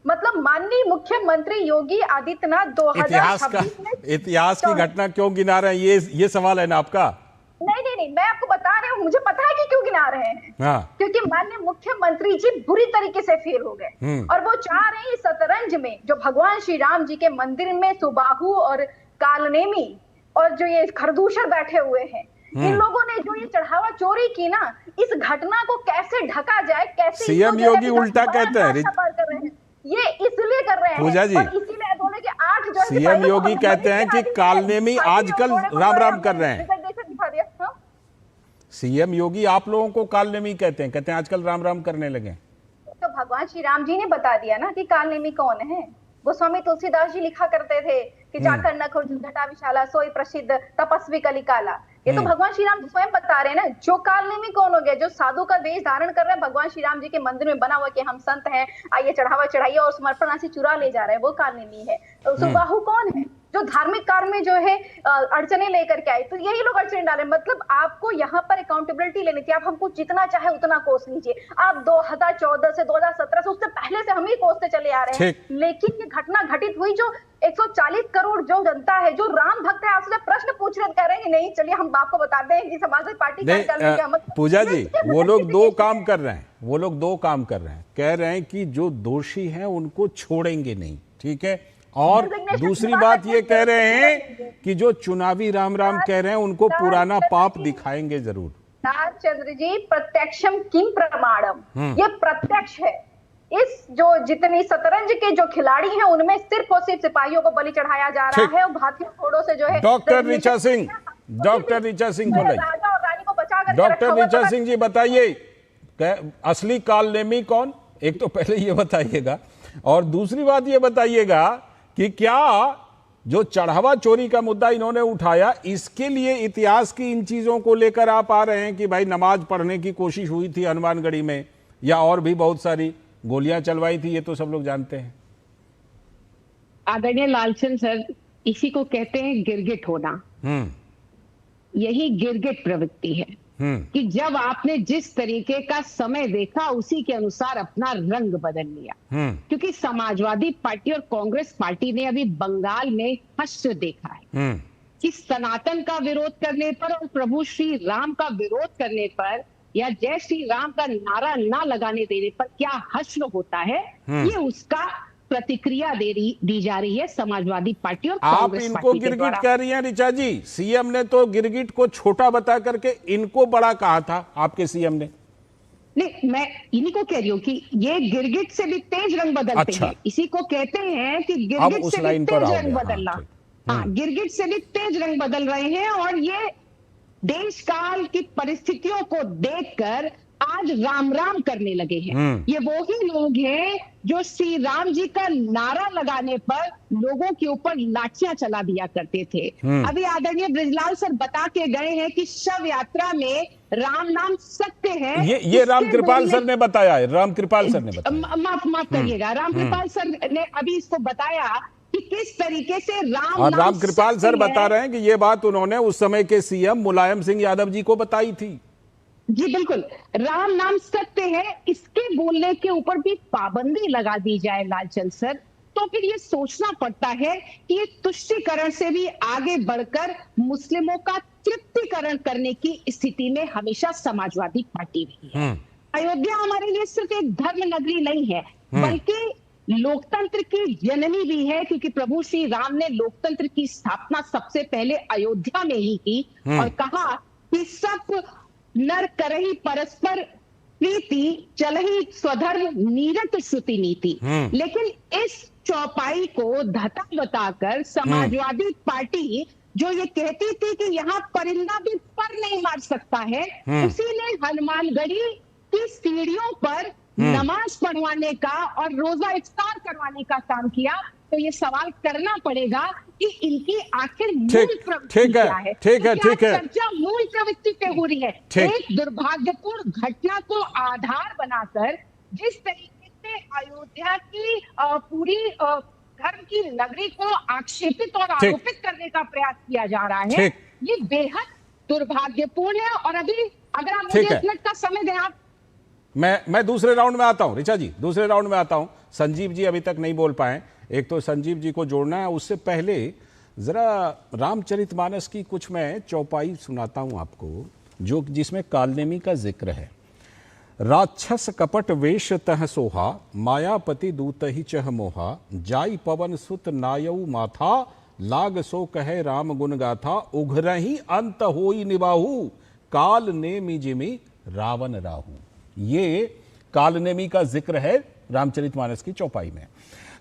मतलब माननीय मुख्यमंत्री योगी आदित्यनाथ 2026 में इतिहास की घटना क्यों गिना रहे हैं, ये सवाल है ना आपका? नहीं, मैं आपको बता रही हूँ, मुझे पता है कि क्यों गिना रहे हैं। क्योंकि माननीय मुख्यमंत्री जी बुरी तरीके से फेल हो गए, और वो चाह रहे हैं इस शतरंज में जो भगवान श्री राम जी के मंदिर में सुबाहु और कालनेमी और जो ये खरदूषण बैठे हुए हैं, इन लोगों ने जो ये चढ़ावा चोरी की ना, इस घटना को कैसे ढका जाए, कैसे सीएम योगी उल्टा कहते हैं, ये इसलिए कर रहे हैं पूजा जी, इसीलिए बोले कि 8 जो सीएम योगी कहते हैं कि कालनेमी आजकल राम राम कर रहे हैं। सीएम योगी आप लोगों को कालनेमी कहते हैं आजकल राम राम करने लगे। तो भगवान श्री राम जी ने बता दिया ना कि कालनेमी कौन है। गोस्वामी तुलसीदास जी लिखा करते थे कि जाकर नखुर घटा विशाला सोई प्रसिद्ध तपस्वी कलिकाला। ये तो भगवान श्री राम स्वयं बता रहे हैं ना। जो कालनेमी कौन हो गया? जो साधु का वेश धारण कर रहे हैं, भगवान श्री राम जी के मंदिर में बना हुआ कि हम संत हैं, आइए चढ़ावा चढ़ाइए, और समर्पण राशि चुरा ले जा रहे हैं, वो कालनेमी है। तो सुबाहु कौन है? जो धार्मिक कार्य में जो है अड़चने लेकर के आए, तो यही लोग अड़चने डाले। मतलब आपको यहाँ पर अकाउंटेबिलिटी लेनी थी। आप हमको जितना चाहे उतना कोस लीजिए। आप 2014 से 2017 से, उससे पहले से हम ही कोसते चले आ रहे हैं। लेकिन ये घटना घटित हुई, जो 140 करोड़ जो जनता है, जो राम भक्त है, आपसे प्रश्न पूछ रहे, कह रहे हैं कि नहीं चलिए हम आपको बताते हैं कि समाजवादी पार्टी का पूजा जी, वो लोग दो काम कर रहे हैं। कह रहे हैं कि जो दोषी हैं उनको छोड़ेंगे नहीं, ठीक है। और दूसरी बात ये कह रहे हैं कि जो चुनावी राम राम कह रहे हैं उनको पुराना पाप दिखाएंगे जरूर। चंद्र जी, प्रत्यक्षम किम प्रमाणम, ये प्रत्यक्ष है। इस जो जितनी शतरंज के जो खिलाड़ी हैं उनमें सिर्फ और सिर्फ सिपाहियों को बलि चढ़ाया जा रहा है, और हाथियों घोड़ों से जो है। डॉक्टर ऋचा सिंह को लाइए। डॉक्टर ऋचा सिंह जी बताइए, असली कालनेमी कौन? एक तो पहले ये बताइएगा, और दूसरी बात ये बताइएगा कि क्या जो चढ़ावा चोरी का मुद्दा इन्होंने उठाया, इसके लिए इतिहास की इन चीजों को लेकर आप आ रहे हैं कि भाई नमाज पढ़ने की कोशिश हुई थी हनुमानगढ़ी में, या और भी बहुत सारी गोलियां चलवाई थी, ये तो सब लोग जानते हैं। आदरणीय लालचंद सर, इसी को कहते हैं गिरगिट होना। यही गिरगिट प्रवृत्ति है। कि जब आपने जिस तरीके का समय देखा उसी के अनुसार अपना रंग बदल लिया। क्योंकि समाजवादी पार्टी और कांग्रेस पार्टी ने अभी बंगाल में हश्र देखा है कि सनातन का विरोध करने पर और प्रभु श्री राम का विरोध करने पर या जय श्री राम का नारा ना लगाने देने पर क्या हश्र होता है, ये उसका प्रतिक्रिया दी जा रही है समाजवादी पार्टी और आप कांग्रेस इनको पार्टी के गिरगिट द्वारा। कह रही हैं ऋचा जी। सीएम ने तो गिरगिट को छोटा बता करके इनको बड़ा कहा था, आपके सीएम ने। नहीं, मैं इन्हीं को कह रही हूँ कि ये गिरगिट से भी तेज रंग बदलते अच्छा। हैं। इसी को कहते हैं कि अब गिरगिट उस से भी लाइन पर तेज आओगे, रंग हाँ, बदलना। हाँ, गिरगिट से भी तेज रंग बदल रहे हैं और ये देश काल की परिस्थितियों को देखकर आज राम राम करने लगे हैं। ये वो ही लोग हैं जो श्री राम जी का नारा लगाने पर लोगों के ऊपर लाठियां चला दिया करते थे। अभी आदरणीय ब्रिजलाल सर बता के गए हैं कि शव यात्रा में राम नाम सत्य है। ये रामकृपाल सर ने बताया है, रामकृपाल सर ने बताया। माफ करिएगा, रामकृपाल सर ने अभी इसको बताया कि किस तरीके से राम और नाम रामकृपाल सत्य सर है। बता रहे हैं कि ये बात उन्होंने उस समय के सीएम मुलायम सिंह यादव जी को बताई थी। जी बिल्कुल, राम नाम सत्य है, इसके बोलने के ऊपर भी पाबंदी लगा दी जाए लालचंद सर, तो फिर ये सोचना पड़ता है कि ये तुष्टीकरण से भी आगे बढ़कर मुस्लिमों का तृप्तिकरण करने की स्थिति में हमेशा समाजवादी पार्टी रही है। अयोध्या हमारे लिए सिर्फ एक धर्म नगरी नहीं है, बल्कि लोकतंत्र की जननी भी है, क्योंकि प्रभु श्री राम ने लोकतंत्र की स्थापना सबसे पहले अयोध्या में ही की और कहा कि सब नर करही परस्पर प्रीति चलही स्वधर्म नीरत श्रुति नीति। लेकिन इस चौपाई को धता बताकर समाजवादी पार्टी जो ये कहती थी कि यहाँ परिंदा भी पर नहीं मार सकता है, उसी ने हनुमानगढ़ी की सीढ़ियों पर नमाज पढ़वाने का और रोजा इफ्तार करवाने का काम किया। तो ये सवाल करना पड़ेगा कि इनकी आखिर मूल प्रवृत्ति क्या है। ठीक है। चर्चा मूल प्रवृत्ति पे हो रही है। एक दुर्भाग्यपूर्ण घटना को आधार बनाकर जिस तरीके से अयोध्या की पूरी धर्म की नगरी को आक्षेपित और आरोपित करने का प्रयास किया जा रहा है, ये बेहद दुर्भाग्यपूर्ण है। और अभी अगर आप मुझे 1 मिनट का समय दें, आप मैं दूसरे राउंड में आता हूं, ऋचा जी, दूसरे राउंड में आता हूं। संजीव जी अभी तक नहीं बोल पाए, एक तो संजीव जी को जोड़ना है। उससे पहले जरा रामचरितमानस की कुछ मैं चौपाई सुनाता हूं आपको, जो जिसमें कालनेमी का जिक्र है। राक्षस कपट वेश तह सोहा, मायापति दूत ही चह मोहा, जाई पवन सुत नायऊ माथा, लाग सो कहे राम गुण गाथा, उघरही अंत होई निबाहू, काल नेमि जिमि रावण राहू। ये कालनेमी का जिक्र है रामचरितमानस की चौपाई में।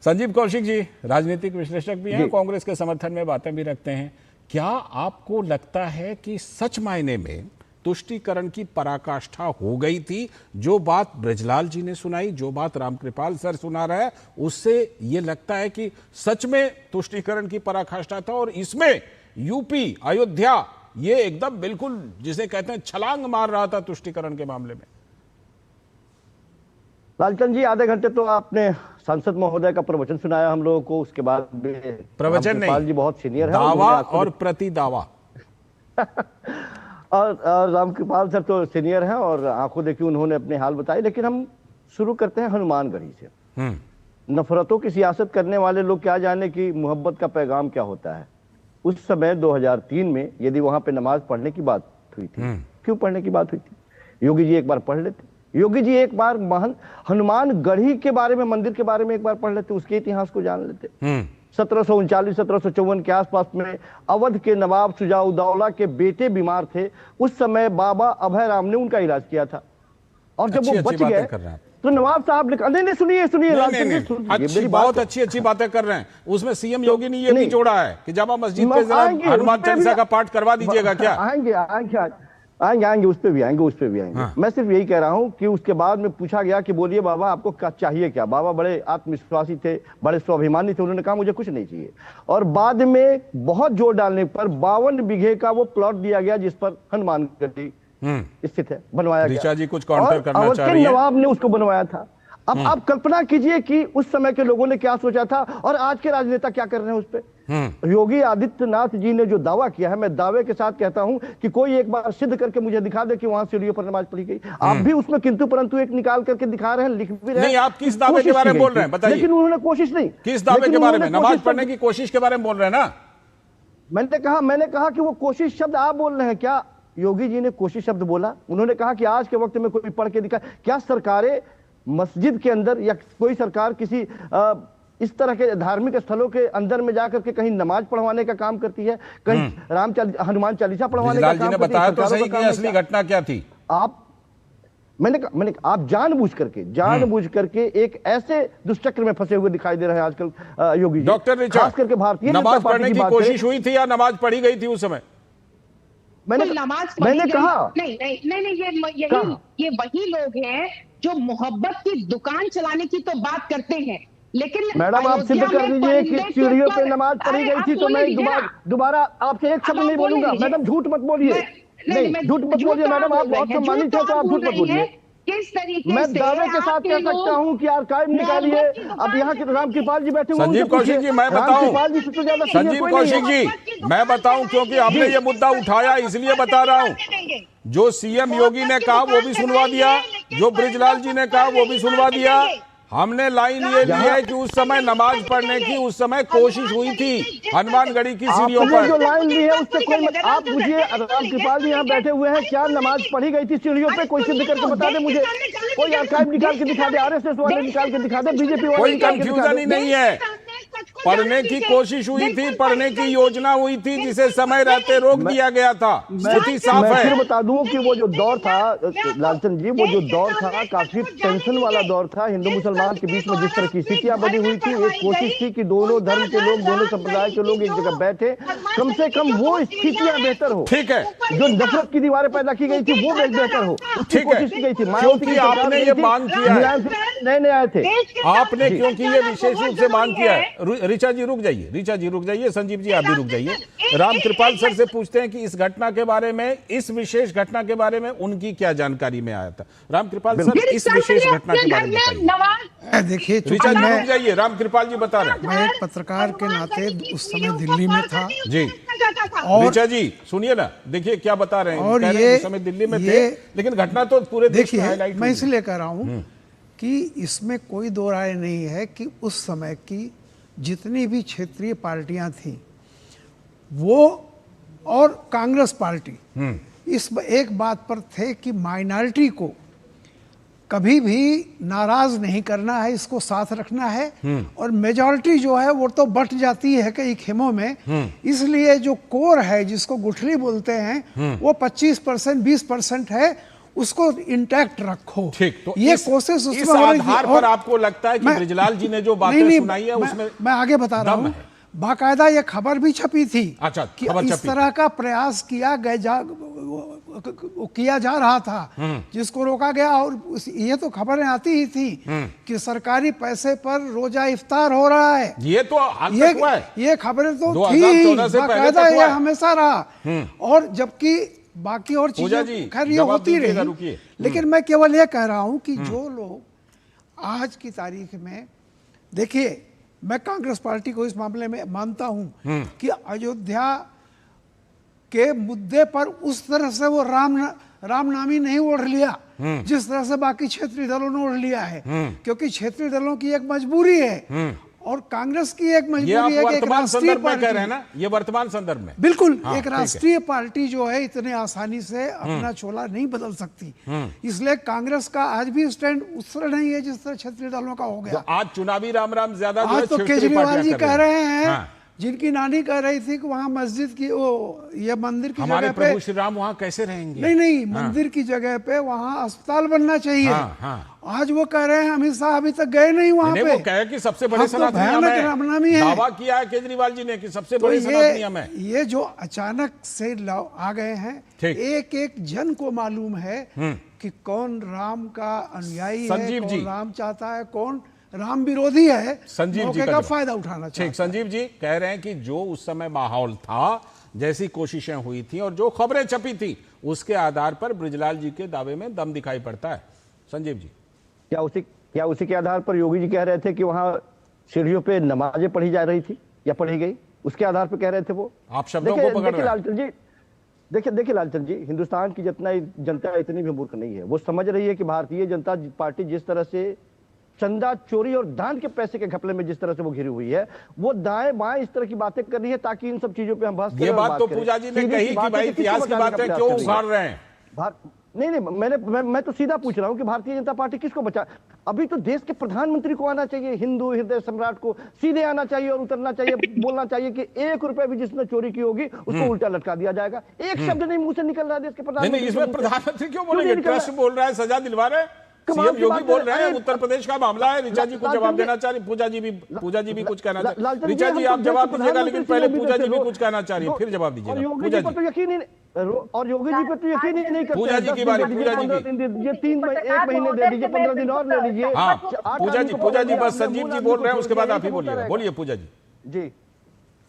संजीव कौशिक जी राजनीतिक विश्लेषक भी हैं, कांग्रेस के समर्थन में बातें भी रखते हैं। क्या आपको लगता है कि सच मायने में तुष्टीकरण की पराकाष्ठा हो गई थी? जो बात ब्रजलाल जी ने सुनाई, जो बात रामकृपाल सर सुना रहा है, उससे ये लगता है कि सच में तुष्टीकरण की पराकाष्ठा था और इसमें यूपी अयोध्या ये एकदम बिल्कुल जिसे कहते हैं छलांग मार रहा था तुष्टीकरण के मामले में। लालचंद जी, आधे घंटे तो आपने सांसद महोदय का प्रवचन सुनाया हम लोगों को, उसके बाद प्रवचन नहीं, जी बहुत सीनियर है, दावा और प्रति दावा और रामकृपाल सर तो सीनियर हैं और आंखों देखी उन्होंने अपने हाल बताए। लेकिन हम शुरू करते हैं हनुमानगढ़ी से। नफरतों की सियासत करने वाले लोग क्या जाने कि मोहब्बत का पैगाम क्या होता है। उस समय 2003 में यदि वहां पे नमाज पढ़ने की बात हुई थी, क्यों पढ़ने की बात हुई थी? योगी जी एक बार पढ़ लेते, योगी जी एक बार हनुमानगढ़ी के बारे में, मंदिर के बारे में एक बार पढ़ लेते, उसके इतिहास को जान लेते। 1739-1754 के आसपास में अवध के नवाब शुजाउद्दौला के बेटे बीमार थे। उस समय बाबा अभय राम ने उनका इलाज किया था और जब वो बच गए तो नवाब साहब ने नहीं सुनिए बहुत अच्छी बातें कर रहे हैं। उसमें सीएम योगी ने ये भी जोड़ा है कि जामा मस्जिद पे जरा हनुमान चालीसा का पाठ करवा दीजिएगा। क्या आएंगे उस पे भी आएंगे। मैं सिर्फ यही कह रहा हूं कि उसके बाद में पूछा गया कि बोलिए बाबा आपको क्या चाहिए क्या। बाबा बड़े आत्मविश्वासी थे, बड़े स्वाभिमानी थे, उन्होंने कहा मुझे कुछ नहीं चाहिए। और बाद में बहुत जोर डालने पर 52 बीघे का वो प्लॉट दिया गया जिस पर हनुमानगढ़ी स्थित है, बनवाया गया। ऋचा जी कुछ काउंटर करना चाह रही हैं। नवाब ने उसको बनवाया था। अब आप कल्पना कीजिए कि उस समय के लोगों ने क्या सोचा था और आज के राजनेता क्या कर रहे हैं उस पर। योगी आदित्यनाथ जी ने जो दावा किया है, मैं दावे के साथ कहता हूं कि कोई एक बार सिद्ध करके मुझे दिखा दे कि वहां सीढ़ियों पर नमाज पढ़ी गई। आप भी उसमें किंतु परंतु एक निकाल करके दिखा रहे हैं, लिख भी रहे हैं। नहीं, आप किस दावे के बारे में बोल रहे हैं बताइए? लेकिन उन्होंने कोशिश नहीं। किस दावे के बारे में? नमाज पढ़ने की कोशिश के बारे में बोल रहे हैं ना? मैंने कहा कि वो कोशिश शब्द आप बोल रहे हैं। क्या योगी जी ने कोशिश शब्द बोला? उन्होंने कहा कि आज के वक्त में कोई पढ़ के दिखा। क्या सरकारें मस्जिद के अंदर या कोई सरकार किसी इस तरह के धार्मिक स्थलों के अंदर में जाकर के कहीं नमाज पढ़वाने का काम करती है, कहीं हनुमान चालीसा पढ़वाने का काम करती है? बताया तो सही कि असली घटना क्या थी। मैंने आप जानबूझ करके एक ऐसे दुष्चक्र में फंसे हुए दिखाई दे रहे हैं आजकल योगी जी। डॉक्टर रिचर्ड, खास करके भारतीय नमाज पढ़ने की कोशिश हुई थी या नमाज पढ़ी गई थी उस समय? मैंने कहा नहीं, ये वही लोग हैं जो मोहब्बत की दुकान चलाने की तो बात करते हैं, लेकिन मैडम आप सिद्ध कर दीजिए कि सीढ़ियों पे नमाज पढ़ी गई थी, तो मैं दोबारा आपसे एक शब्द नहीं बोलूंगा। मैडम झूठ मत बोलिए, नहीं झूठ मत बोलिए मैडम, आप बहुत सम्मानित है तो आप झूठ मत बोलिए। किस तरीके मैं दावे के साथ कह सकता हूं कि आर्काइव निकालिए। अब यहाँ के राम कृपाल जी बैठे हुए, संजीव कौशिक जी मैं बताऊं, संजीव कौशिक जी मैं बताऊं, क्योंकि आपने ये मुद्दा उठाया इसलिए बता रहा हूं। जो सीएम योगी ने कहा वो भी सुनवा दिया, जो बृजलाल जी ने कहा वो भी सुनवा दिया। हमने लाइन ये ली है कि उस समय नमाज पढ़ने की उस समय कोशिश हुई थी हनुमानगढ़ी की सीढ़ियों पर। जो लाइन ली है उससे कोई आप मुझे राम कृपाल जी यहाँ बैठे हुए हैं, क्या नमाज पढ़ी गई थी सीढ़ियों पे? कोई सिद्ध करके बता दे मुझे, कोई आर्काइव निकाल के दिखा दे, आरएसएस वाले निकाल के दिखा दे, बीजेपी वाले। कोई कंफ्यूजन ही नहीं है। पढ़ने की कोशिश हुई थी, पढ़ने की योजना हुई थी, जिसे समय रहते रोक दिया गया था। स्थिति साफ है। फिर बता दूं कि वो जो दौर था लालचंद जी, वो जो दौर था काफी टेंशन वाला दौर था। हिंदू मुसलमान के बीच में जिस तरह की स्थितियां बनी हुई थी, एक कोशिश थी कि दोनों धर्म के लोग, दोनों संप्रदाय के लोग एक जगह बैठे, कम से कम वो स्थितियां बेहतर हो। ठीक है, जो नफरत की दीवारें पैदा की गई थी वो बेहतर हो, उसकी कोशिश की गई थी। क्योंकि आपने ये मांग किया है, नए आए थे आपने, क्योंकि ये विशेष रूप से मांग किया है। ऋचा जी रुक जाइए, संजीव जी आप भी रुक जाइए। राम कृपाल सर से पूछते हैं कि इस घटना के बारे में, इस विशेष घटना के बारे में उनकी क्या जानकारी में आया था। राम कृपाल सर इस विशेष घटना के बारे में बताइए। देखिए, ऋचा जी रुक जाइए, राम कृपाल जी बता रहे हैं। मैं एक पत्रकार के नाते उस समय दिल्ली में था जी। और ऋचा जी सुनिए ना, देखिए क्या बता रहे हैं। और ये उस समय दिल्ली में थे, लेकिन घटना तो पूरे देश में हाईलाइट। मैं इसलिए कह रहा हूं कि इसमें कोई दो राय नहीं है कि उस समय की जितनी भी क्षेत्रीय पार्टियां थीं वो और कांग्रेस पार्टी इस एक बात पर थे कि माइनॉरिटी को कभी भी नाराज नहीं करना है, इसको साथ रखना है। और मेजॉरिटी जो है वो तो बट जाती है कई खेमों में, इसलिए जो कोर है जिसको गुठली बोलते हैं वो 25% 20% है, उसको इंटैक्ट रखो। ठीक, तो ये कोशिश इस आधार पर आपको लगता है कि बृजलाल जी ने जो बातें सुनाई है उसमें मैं आगे बता रहा हूँ, बाकायदा ये खबर भी छपी थी। अच्छा, कि इस तरह का प्रयास किया जा रहा था जिसको रोका गया। और ये तो खबरें आती ही थी कि सरकारी पैसे पर रोजा इफ्तार हो रहा है। ये तो ये खबरें तो थी, बाकायदा ये हमेशा रहा। और जबकि बाकी और चीजें खैर ये होती रही, लेकिन मैं केवल ये कह रहा हूं कि जो लोग आज की तारीख में, देखिए मैं कांग्रेस पार्टी को इस मामले में मानता हूं कि अयोध्या के मुद्दे पर उस तरह से वो रामनामी नहीं ओढ़ लिया जिस तरह से बाकी क्षेत्रीय दलों ने ओढ़ लिया है, क्योंकि क्षेत्रीय दलों की एक मजबूरी है और कांग्रेस की एक मजबूरी है कि एक राष्ट्रीय पार्टी कह रहे हैं ना, ये वर्तमान संदर्भ में बिल्कुल एक राष्ट्रीय पार्टी जो है इतने आसानी से अपना चोला नहीं बदल सकती। इसलिए कांग्रेस का आज भी स्टैंड उस तरह नहीं है जिस तरह क्षेत्रीय दलों का हो गया। तो आज चुनावी राम राम ज्यादा आज तो केजरीवाल जी कह रहे हैं, जिनकी नानी कह रही थी कि वहाँ मस्जिद की ये मंदिर की जगह पे प्रभु श्री राम वहाँ कैसे रहेंगे। नहीं मंदिर की जगह पे वहाँ अस्पताल बनना चाहिए। आज वो कह रहे हैं अमित शाह अभी तक गए नहीं वहाँ पे। वो कहे कि सबसे बड़े रामनामी है। दावा किया है केजरीवाल जी ने कि सबसे बड़े सनातनियम है। ये जो अचानक से आ गए हैं, एक एक जन को मालूम है कि कौन राम का अनुयायी है, कौन राम चाहता है, कौन राम विरोधी है। संजीव जी का फायदा उठाना चाहिए। संजीव जी कह रहे हैं कि जो उस समय माहौल था, जैसी कोशिशें हुई थी और जो खबरें छपी थी, उसके आधार पर बृजलाल जी के दावे में दम दिखाई पड़ता है। संजीव जी क्या उसी के आधार पर योगी जी कह रहे थे कि वहां सीढ़ियों पे नमाजें पढ़ी जा रही थी या पढ़ी गई? उसके आधार पर कह रहे थे वो। आप शब्दों को पकड़ रहे हैं। लालचंद जी देखिए लालचंद जी, हिंदुस्तान की जितना जनता इतनी भी मूर्ख नहीं है। वो समझ रही है कि भारतीय जनता पार्टी जिस तरह से चंदा चोरी और दान के पैसे के घपले में जिस तरह से वो घिरी हुई है, वो दाएं बाएं इस तरह की बातें कर रही है ताकि इन सब चीजों पे हम बहस करें। ये बात तो पूजा जी ने कही कि भाई इतिहास की बातें क्यों उखाड़ रहे हैं। नहीं, मैं तो सीधा पूछ रहा हूं कि भारतीय जनता पार्टी किसको बचा। अभी तो देश के प्रधानमंत्री को आना चाहिए, हिंदू हृदय सम्राट को सीधे आना चाहिए और उतरना चाहिए, बोलना चाहिए कि 1 रुपए भी जिसने चोरी की होगी उसको उल्टा लटका दिया जाएगा। एक शब्द नहीं मुंह से निकल रहा है देश के प्रधानमंत्री। नहीं, इसमें प्रधानमंत्री क्यों बोलेंगे? ट्रस्ट बोल रहा है, सजा दिलवा रहे हैं। सीएम योगी बोल रहे हैं उत्तर प्रदेश का मामला है। ऋचा जी को जवाब देना चाह रही, पूजा जी भी कुछ कहना चाह रही। ऋचा जी आप जवाब दीजिएगा, लेकिन पहले पूजा जी भी कुछ कहना चाह रही है, फिर जवाब दीजिएगा। पूजा जी और योगी जी पे तो यकीन ही नहीं करते। पूजा जी की बारी, पूजा जी की। ये 1 महीने दे दीजिए, 15 दिन और ले लीजिए। हाँ पूजा जी बस संजीव जी बोल रहे हैं, उसके बाद आप ही बोलिएगा। बोलिए पूजा जी।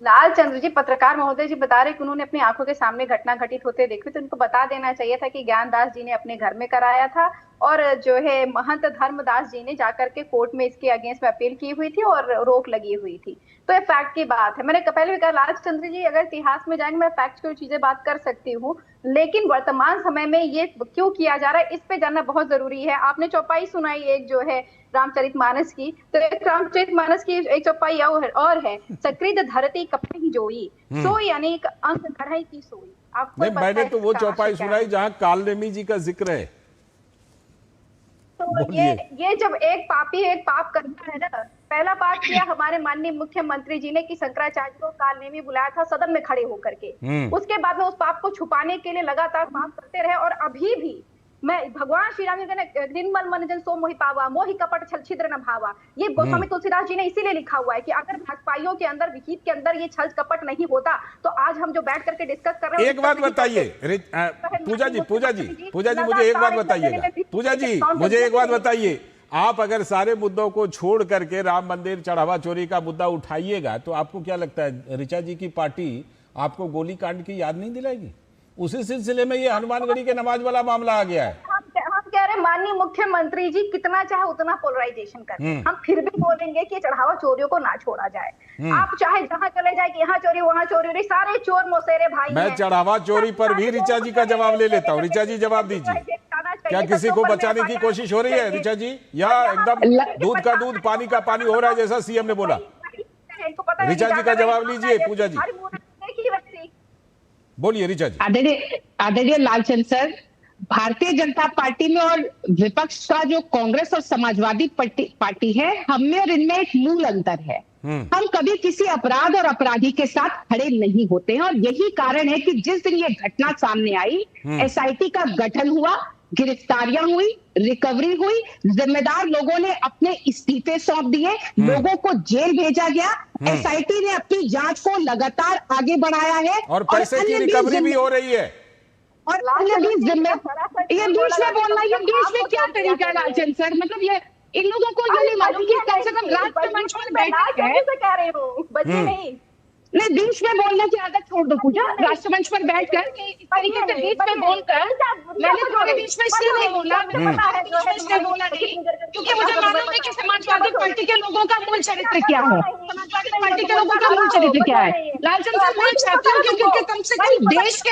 लालचंद्र जी, पत्रकार महोदय जी बता रहे कि उन्होंने अपनी आंखों के सामने घटना घटित होते देखी, तो उनको बता देना चाहिए था कि ज्ञानदास जी ने अपने घर में कराया था और जो है महंत धर्मदास जी ने जाकर के कोर्ट में इसके अगेंस्ट में अपील की हुई थी और रोक लगी हुई थी। तो ये फैक्ट की बात है। मैंने पहले भी कहा लालचंद्र जी, अगर इतिहास में जाएंगे मैं फैक्ट की चीजें बात कर सकती हूँ, लेकिन वर्तमान समय में ये क्यों किया जा रहा है इस पे जानना बहुत जरूरी है। आपने चौपाई सुनाई एक जो है रामचरितमानस की, तो एक रामचरितमानस की एक चौपाई और है, सकृत धरती कपड़े ही जोई, सोई अनेक अंक घड़ाई की सोई। आपको नहीं, मैंने तो वो चौपाई सुनाई जहाँ कालनेमी जी का जिक्र है। तो ये जब एक पापी एक पाप करता है ना, पहला बात किया हमारे माननीय मुख्यमंत्री जी ने कि शंकराचार्य को कालनेमी बुलाया था सदन में खड़े होकर के। उसके बाद में उस पाप को छुपाने के लिए लगातार पाप करते रहे और अभी भी मैं भगवान श्री राम जी ने निर्मल मन जन सो मोहि पावा, मोहि कपट छल छिद्र न भावा, ये गोस्वामी तुलसीदास जी ने इसीलिए लिखा हुआ है कि अगर भाजपाइयों के अंदर विहित के अंदर ये छल कपट नहीं होता तो आज हम जो बैठ करके डिस्कस कर रहे हैं। एक बात बताइए पूजा जी मुझे एक बात बताइएगा। पूजा जी मुझे एक बात बताइए, आप अगर सारे मुद्दों को छोड़ करके राम मंदिर चढ़ावा चोरी का मुद्दा उठाइएगा तो आपको क्या लगता है ऋचा जी की पार्टी आपको गोली कांड की याद नहीं दिलाएगी? उसी सिलसिले में ये हनुमानगढ़ी के नमाज वाला मामला आ गया है। हम कह रहे हैं माननीय मुख्यमंत्री जी कितना चाहे उतना पोलराइजेशन करें, हम फिर भी बोलेंगे कि चढ़ावा चोरियों को ना छोड़ा जाए। आप चाहे जहां चले जाए कि यहाँ चोरी वहां चोरी, सारे चोर मोसेरे भाई। मैं चढ़ावा चोरी पर भी ऋचा जी का जवाब ले लेता हूँ। ऋचा जी जवाब दीजिए, क्या किसी को बचाने की कोशिश हो रही है ऋचा जी, या एकदम दूध का दूध पानी का पानी हो रहा है जैसा सीएम ने बोला? ऋचा जी का जवाब लीजिए। पूजा जी बोलिए। ऋचा जी। आदरणीय लालचंद सर, भारतीय जनता पार्टी में और विपक्ष का जो कांग्रेस और समाजवादी पार्टी है, हम में और इनमें एक मूल अंतर है। हम कभी किसी अपराध और अपराधी के साथ खड़े नहीं होते हैं और यही कारण है कि जिस दिन ये घटना सामने आई, एसआईटी का गठन हुआ, गिरफ्तारियां हुई, रिकवरी हुई, जिम्मेदार लोगों ने अपने इस्तीफे सौंप दिए, लोगों को जेल भेजा गया, एसआईटी ने अपनी जांच को लगातार आगे बढ़ाया है और पैसे की रिकवरी भी हो रही है। और अन्य भी ये बीच में बोलना, ये बीच में क्या तरीका है लालचंद सर? मतलब ये इन लोगों को ये नहीं मालूम कि कम से कम राष्ट्रमंच पर बैठे हैं। नहीं, बीच में बोलने की आदत छोड़ दो पूजा। राष्ट्रमंच पर बैठकर इस तरीके से बीच में बोलकर, मैंने तुम्हारे बीच में इसलिए नहीं बोला, क्योंकि मुझे मालूम है कि समाजवादी पार्टी के लोगों का मूल चरित्र क्या है। समाजवादी पार्टी के लोगों का मूल चरित्र क्या है लालचंद सर? मैं चाहती हूँ क्योंकि कम से कम देश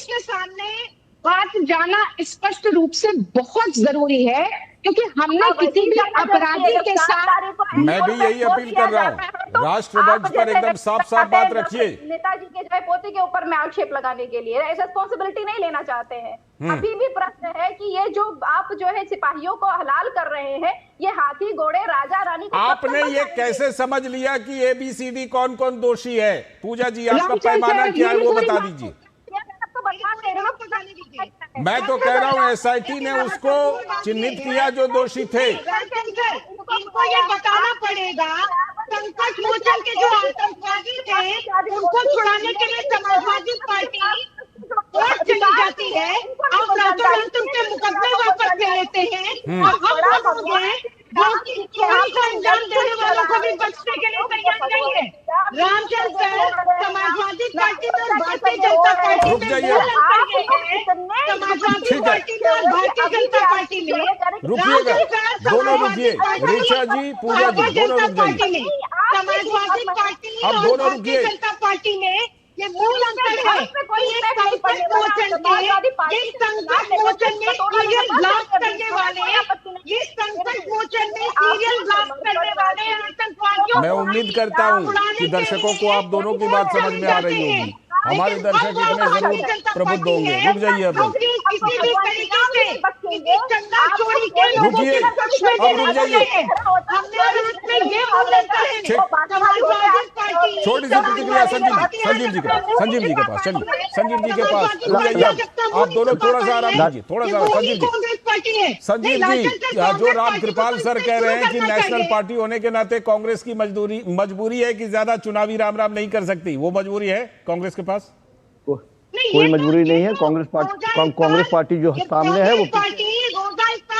के सामने बात जाना स्पष्ट रूप से बहुत जरूरी है, क्योंकि हमने किसी भी अपराधी के साथ। मैं भी यही अपील कर रहा हूँ, राष्ट्रमंच पर एकदम साफ साफ बात रखिए। नेताजी के जो पोते के ऊपर में आक्षेप लगाने के लिए रिस्पॉन्सिबिलिटी नहीं लेना चाहते हैं। अभी भी प्रश्न है कि ये जो आप जो है सिपाहियों को हलाल कर रहे हैं, ये हाथी घोड़े राजा रानी को आपने ये कैसे समझ लिया कि ABCD कौन कौन दोषी है? पूजा जी आपका पैमाना क्या है वो बता दीजिए। मैं तो कह रहा हूँ SIT ने उसको चिन्हित किया जो दोषी थे। इनको ये बताना पड़ेगा, संकट मोचन के जो आतंकवादी थे उनको छुड़ाने के लिए समाजवादी पार्टी कोर्ट चली जाती है और रातों रात उनके मुकदमे वापस ले लेते हैं और हम लोग हैं जो चोरी का अंजाम देने वालों को भी बचने के लिए तैयार नहीं है। रामचंद्र सर, समाजवादी पार्टी में और भारतीय जनता पार्टी में समाजवादी पार्टी में और भारतीय जनता पार्टी में रुकिएगा, दोनों रुकिए। ऋचा जी, पूजा जी, दोनों रुक जाइए। समाजवादी पार्टी अब और दोनों भारतीय रुकिए। जनता पार्टी में ये मूल अंतर है। ये संकट मोचन के, ये संकट मोचन में सीरियल ब्लास्ट करने वाले, ये संकट मोचन में सीरियल ब्लास्ट करने वाले आतंकवादियों मैं उम्मीद करता हूं कि दर्शकों को आप दोनों की बात समझ में आ रही होगी। हमारे दर्शक इतने जरूर प्रबुद्ध होंगे। रुक जाइए अब किसी भी तरीके से चंदा चोरी के लोगों रुकिए, की अब रुक जाइए। हमने हाथ में ये बोलता है समाजवादी पार्टी। छोटी सी प्रतिक्रिया संजीव जी के पास, संजीव जी के पास चलिए, संजीव जी के पास रुक जाइए। आप दोनों थोड़ा सा आराम कीजिए, थोड़ा सा। संजीव जी, जो राम कृपाल सर कह रहे हैं कि नेशनल पार्टी होने के नाते कांग्रेस की मजबूरी है कि ज्यादा चुनावी राम राम नहीं कर सकती, वो मजबूरी है कांग्रेस के पास? कोई मजबूरी नहीं है। कांग्रेस पार्टी जो सामने है वो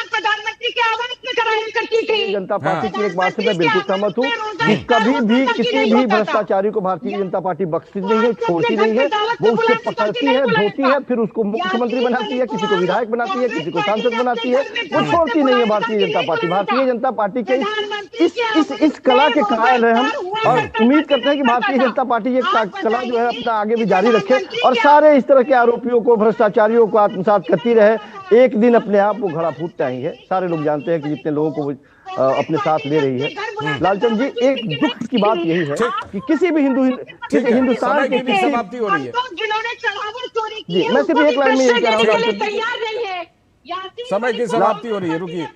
प्रधानमंत्री के आवाज में कराया करती थी। जनता पार्टी की एक बात से मैं बिल्कुल सहमत हूँ कि कभी भी किसी भी भ्रष्टाचारी को भारतीय जनता पार्टी बख्शती नहीं है, छोड़ती नहीं है। वो उससे पकड़ती है, धोती है, फिर उसको मुख्यमंत्री बनाती है, किसी को विधायक बनाती है, किसी को सांसद बनाती है। वो छोड़ती नहीं है भारतीय जनता पार्टी। भारतीय जनता पार्टी के इस कला के कायल है हम, और उम्मीद करते हैं कि भारतीय जनता पार्टी ये कला जो है अपना आगे भी जारी रखे और सारे इस तरह के आरोपियों को, भ्रष्टाचारियों को आत्मसात करती रहे। एक दिन अपने आप वो घड़ा फूट जाएंगे। सारे लोग जानते हैं कि जितने लोगों को अपने साथ ले रही है। लालचंद जी, एक दुख की बात यही है कि किसी भी हिंदुस्तान के किसी समाप्ति हो रही है जी, मैं सिर्फ एक लाइन में यही कह रहा हूँ, तैयार नहीं है। समय की समाप्ति हो रही है। रुकिए,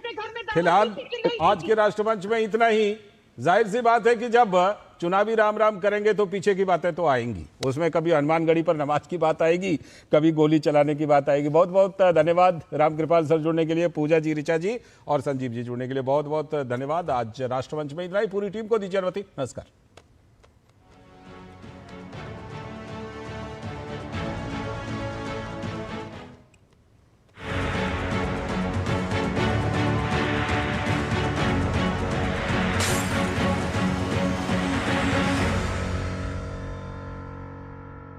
फिलहाल आज के राष्ट्रमंच में इतना ही। जाहिर सी बात है कि जब चुनावी राम राम करेंगे तो पीछे की बातें तो आएंगी। उसमें कभी हनुमानगढ़ी पर नमाज की बात आएगी, कभी गोली चलाने की बात आएगी। बहुत बहुत धन्यवाद राम कृपाल सर जुड़ने के लिए, पूजा जी, ऋचा जी और संजीव जी जुड़ने के लिए बहुत बहुत धन्यवाद। आज राष्ट्रमंच में इतना ही। पूरी टीम को दीजिए अनुमति। नमस्कार।